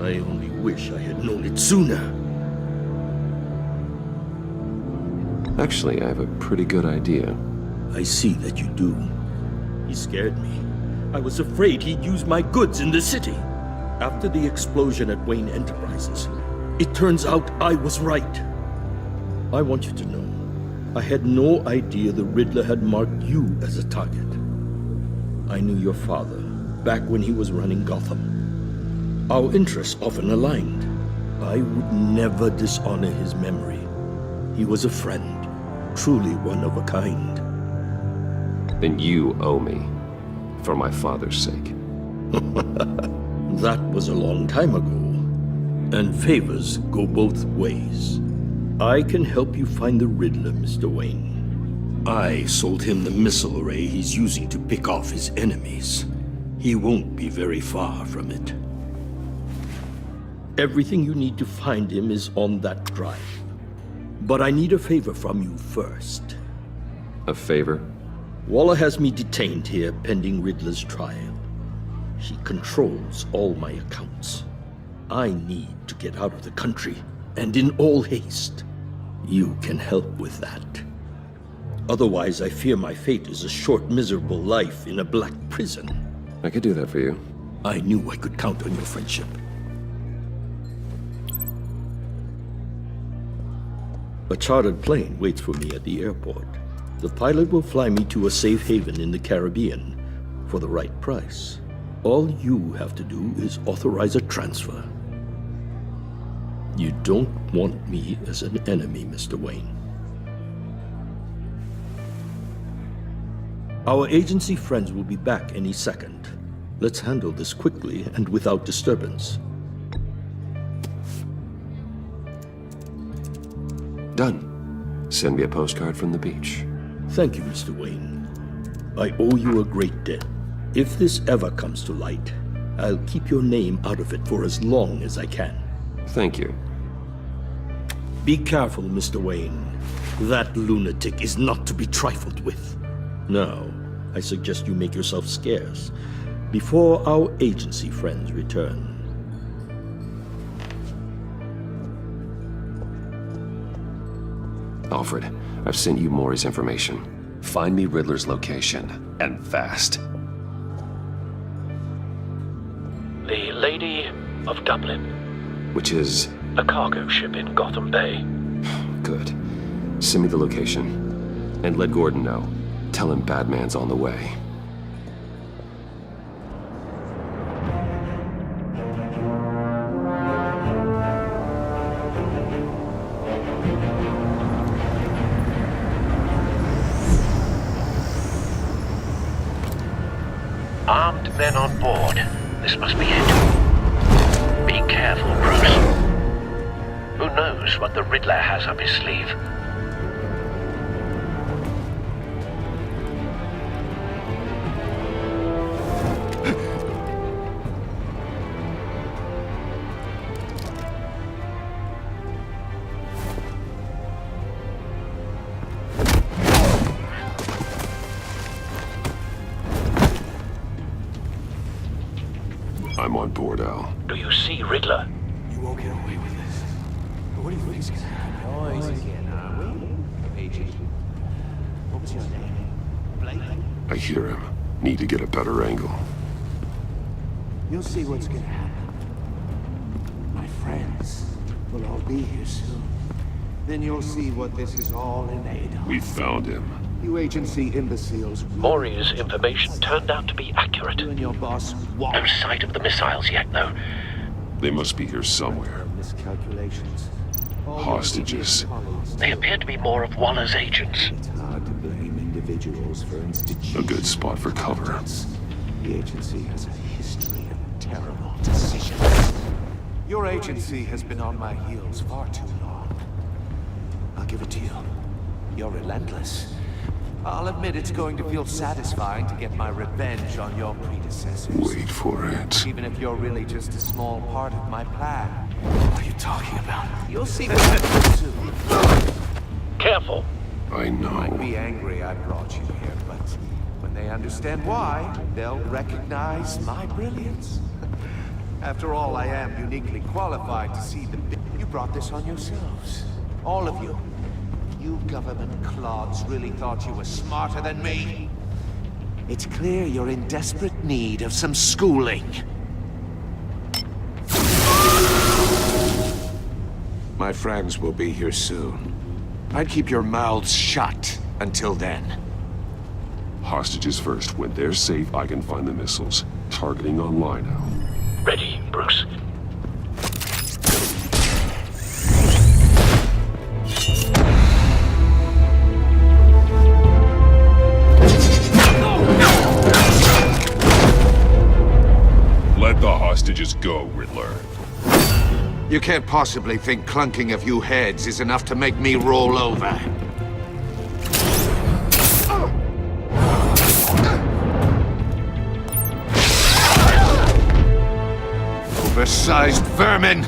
I only wish I had known it sooner. Actually, I have a pretty good idea. I see that you do. He scared me. I was afraid he'd use my goods in the city. After the explosion at Wayne Enterprises, it turns out I was right. I want you to know, I had no idea the Riddler had marked you as a target. I knew your father back when he was running Gotham. Our interests often aligned. I would never dishonor his memory. He was a friend, truly one of a kind. Then you owe me, for my father's sake. That was a long time ago, and favors go both ways. I can help you find the Riddler, Mr. Wayne. I sold him the missile array he's using to pick off his enemies. He won't be very far from it. Everything you need to find him is on that drive. But I need a favor from you first. A favor? Waller has me detained here pending Riddler's trial. He controls all my accounts. I need to get out of the country, and in all haste. You can help with that. Otherwise, I fear my fate is a short, miserable life in a black prison. I could do that for you. I knew I could count on your friendship. A chartered plane waits for me at the airport. The pilot will fly me to a safe haven in the Caribbean for the right price. All you have to do is authorize a transfer. You don't want me as an enemy, Mr. Wayne. Our agency friends will be back any second. Let's handle this quickly and without disturbance. Done. Send me a postcard from the beach. Thank you, Mr. Wayne. I owe you a great debt. If this ever comes to light, I'll keep your name out of it for as long as I can. Thank you. Be careful, Mr. Wayne. That lunatic is not to be trifled with. Now, I suggest you make yourself scarce before our agency friends return. Alfred, I've sent you Maury's information. Find me Riddler's location, and fast. The Lady of Dublin. Which is? A cargo ship in Gotham Bay. Good. Send me the location. And let Gordon know. Tell him Batman's on the way. Armed men on board. This must be it. Be careful, Bruce. Who knows what the Riddler has up his sleeve? I'm on board, Al. Do you see Riddler? You won't get away with this. What do you think's gonna happen? Noise again, are we? Agent. What was your name? Blake? I hear him. Need to get a better angle. You'll see what's gonna happen. My friends will all be here soon. Then you'll see what this is all in aid of. We found him. You agency imbeciles. Maury's information turned out to be accurate. You and your boss walk. No sight of the missiles yet, though. They must be here somewhere. Miscalculations. Hostages. They appear to be more of Waller's agents. It's hard to blame individuals for institutions. A good spot for cover. The agency has a history of terrible decisions. Your agency has been on my heels far too long. I'll give it to you. You're relentless. I'll admit it's going to feel satisfying to get my revenge on your predecessors. Wait for it. Even if you're really just a small part of my plan. What are you talking about? You'll see this soon. Careful. I know. Might be angry I brought you here, but when they understand why, they'll recognize my brilliance. After all, I am uniquely qualified to see the... You brought this on yourselves. All of you. You government clods really thought you were smarter than me? It's clear you're in desperate need of some schooling. My friends will be here soon. I'd keep your mouths shut until then. Hostages first. When they're safe, I can find the missiles. Targeting online now. Ready, Bruce. Let the hostages go, Riddler. You can't possibly think clunking a few heads is enough to make me roll over. Oversized vermin!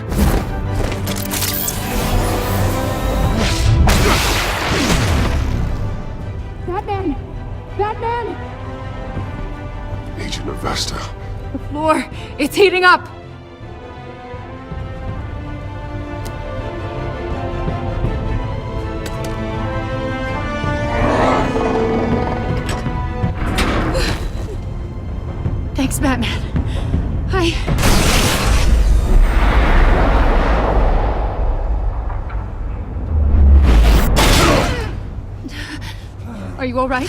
Batman! Batman! Agent Avesta. The floor, it's heating up! Thanks, Batman. Are you all right?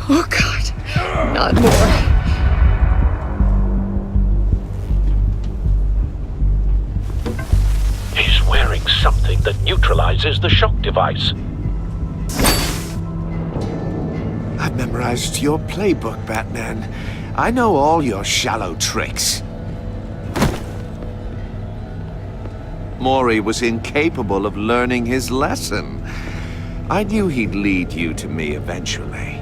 Oh, God. Not more. He's wearing something that neutralizes the shock device. I've memorized your playbook, Batman. I know all your shallow tricks. Maury was incapable of learning his lesson. I knew he'd lead you to me eventually.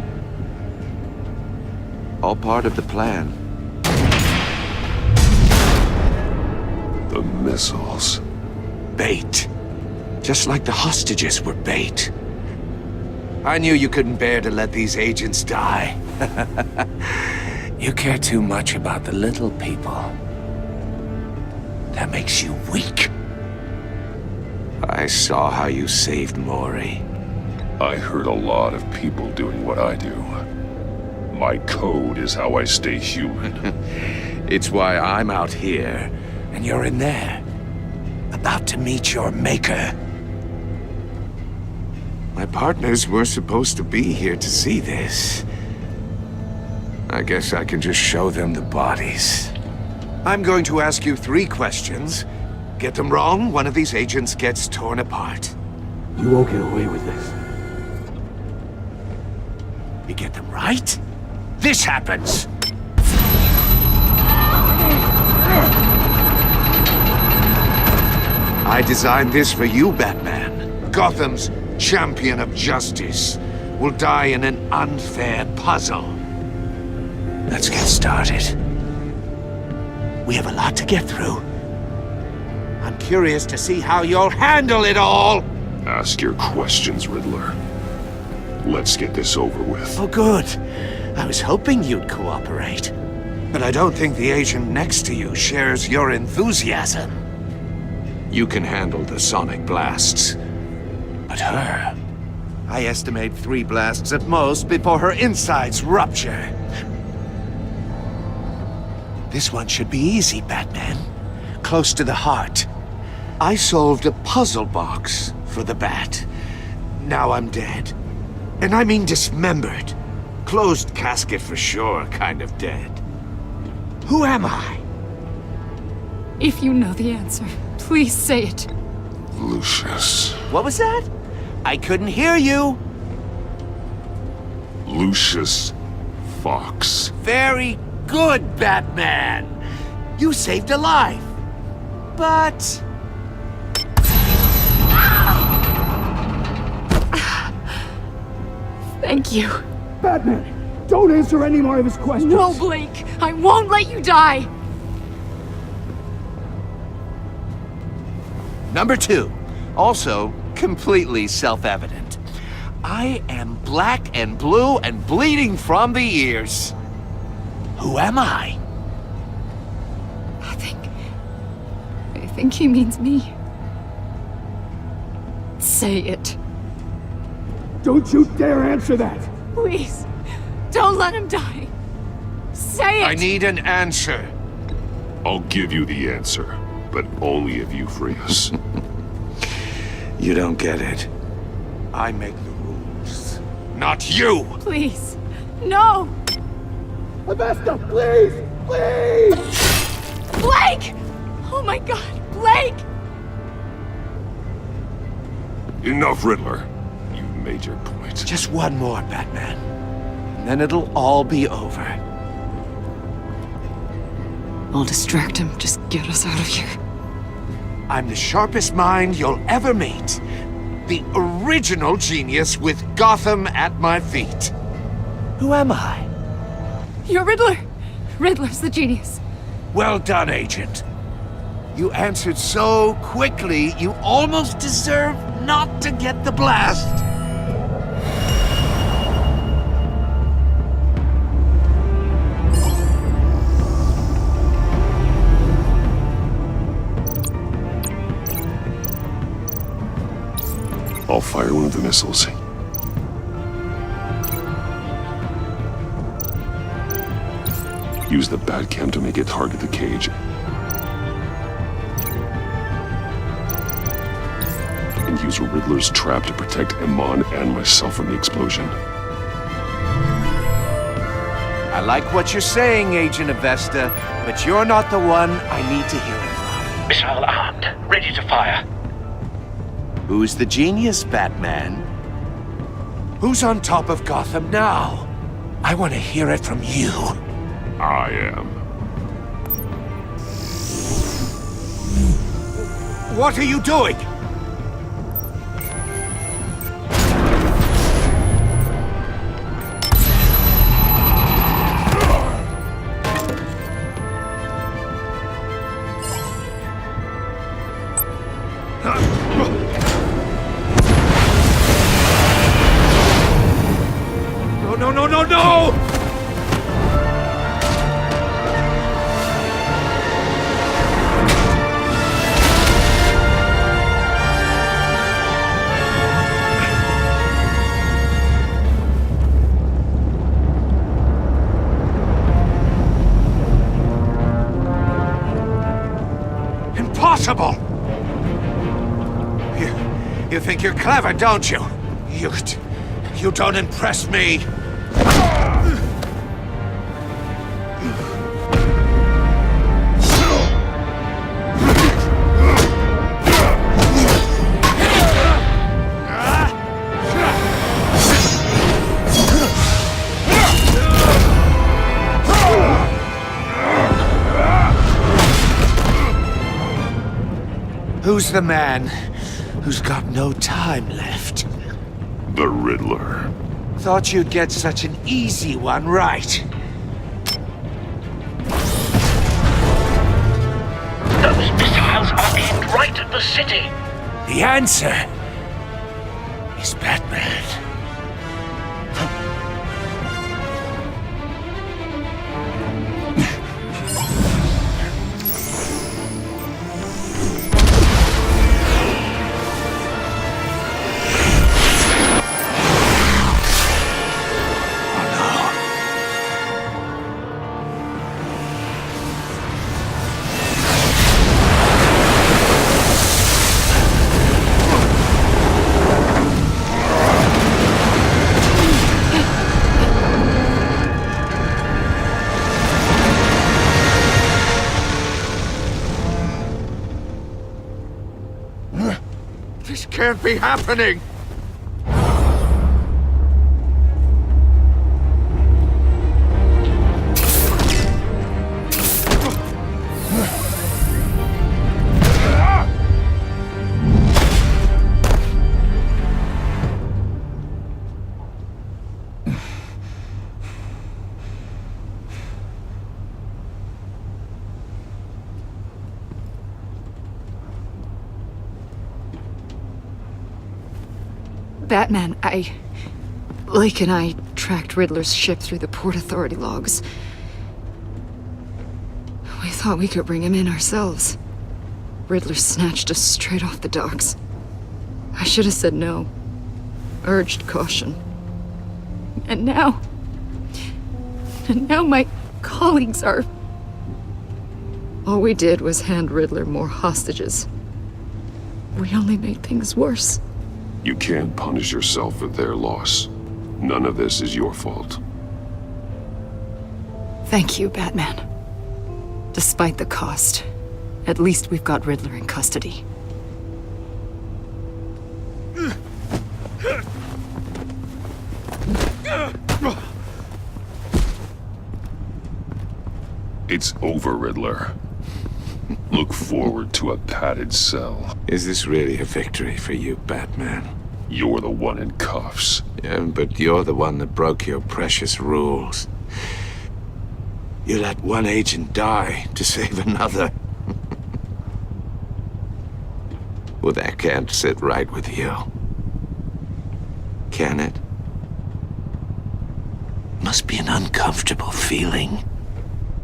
All part of the plan. The missiles. Bait. Just like the hostages were bait. I knew you couldn't bear to let these agents die. You care too much about the little people. That makes you weak. I saw how you saved Maury. I heard a lot of people doing what I do. My code is how I stay human. It's why I'm out here, and you're in there. About to meet your maker. My partners were supposed to be here to see this. I guess I can just show them the bodies. I'm going to ask you 3 questions, Get them wrong, one of these agents gets torn apart. You won't get away with this. You get them right, this happens! I designed this for you, Batman. Gotham's champion of justice will die in an unfair puzzle. Let's get started. We have a lot to get through. I'm curious to see how you'll handle it all! Ask your questions, Riddler. Let's get this over with. Oh, good. I was hoping you'd cooperate. But I don't think the agent next to you shares your enthusiasm. You can handle the sonic blasts. But her... I estimate 3 blasts at most before her insides rupture. This one should be easy, Batman. Close to the heart. I solved a puzzle box for the Bat. Now I'm dead. And I mean dismembered. Closed casket for sure, kind of dead. Who am I? If you know the answer, please say it. Lucius. What was that? I couldn't hear you. Lucius Fox. Very good, Batman. You saved a life. But... Thank you. Batman, don't answer any more of his questions. No, Blake. I won't let you die. Number 2. Also, completely self-evident. I am black and blue and bleeding from the ears. Who am I? I think he means me. Say it. Don't you dare answer that! Please, don't let him die. Say it! I need an answer. I'll give you the answer, but only if you free us. You don't get it. I make the rules, not you! Please, no! Avesta, please! Please! Blake! Oh my God, Blake! Enough, Riddler. You've made your point. Just one more, Batman. And then it'll all be over. I'll distract him. Just get us out of here. I'm the sharpest mind you'll ever meet. The original genius with Gotham at my feet. Who am I? You're Riddler. Riddler's the genius. Well done, Agent. You answered so quickly, you almost deserve not to get the blast. I'll fire one of the missiles. Use the Batcam to make it target the cage. And use Riddler's trap to protect Iman and myself from the explosion. I like what you're saying, Agent Avesta, but you're not the one I need to hear it from. Missile armed, ready to fire. Who's the genius, Batman? Who's on top of Gotham now? I want to hear it from you. I am. What are you doing? No! Impossible! You think you're clever, don't you? You don't impress me. Who's the man who's got no time left? The Riddler. Thought you'd get such an easy one right. Those missiles are aimed right at the city. The answer is Batman. This can't be happening! Batman, Lake and I tracked Riddler's ship through the Port Authority logs. We thought we could bring him in ourselves. Riddler snatched us straight off the docks. I should have said no. Urged caution. And now my colleagues are... All we did was hand Riddler more hostages. We only made things worse. You can't punish yourself for their loss. None of this is your fault. Thank you, Batman. Despite the cost, at least we've got Riddler in custody. It's over, Riddler. Look forward to a padded cell. Is this really a victory for you, Batman? You're the one in cuffs. Yeah, but you're the one that broke your precious rules. You let one agent die to save another. Well, that can't sit right with you. Can it? Must be an uncomfortable feeling.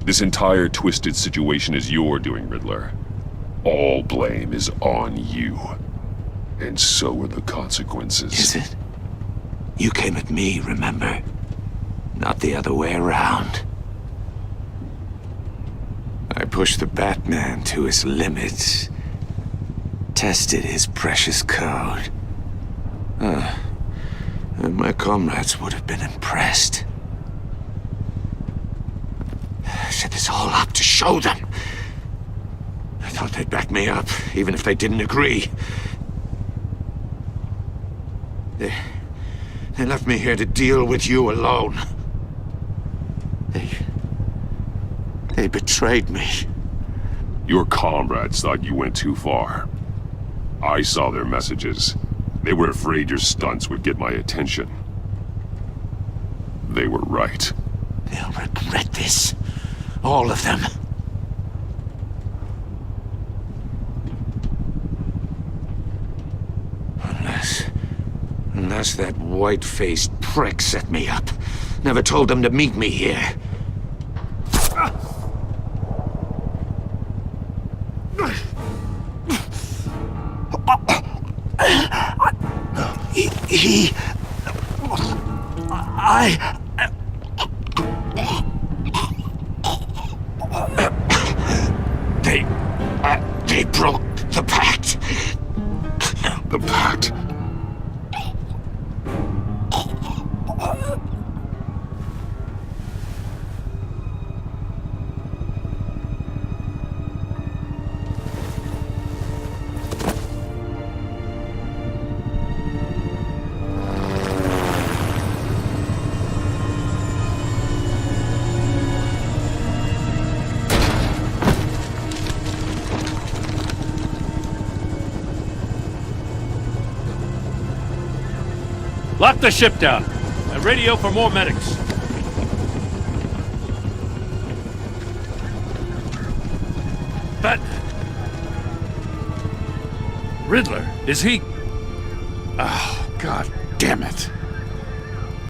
This entire twisted situation is your doing, Riddler. All blame is on you. And so are the consequences. Is it? You came at me, remember? Not the other way around. I pushed the Batman to his limits. Tested his precious code. And my comrades would have been impressed. I set this all up to show them. I thought they'd back me up, even if they didn't agree. They left me here to deal with you alone. They betrayed me. Your comrades thought you went too far. I saw their messages. They were afraid your stunts would get my attention. They were right. They'll regret this. All of them. Unless that white-faced prick set me up. Never told them to meet me here. They broke the pact. The pact? Lock the ship down. And radio for more medics. But... Riddler, is he... Oh, God damn it.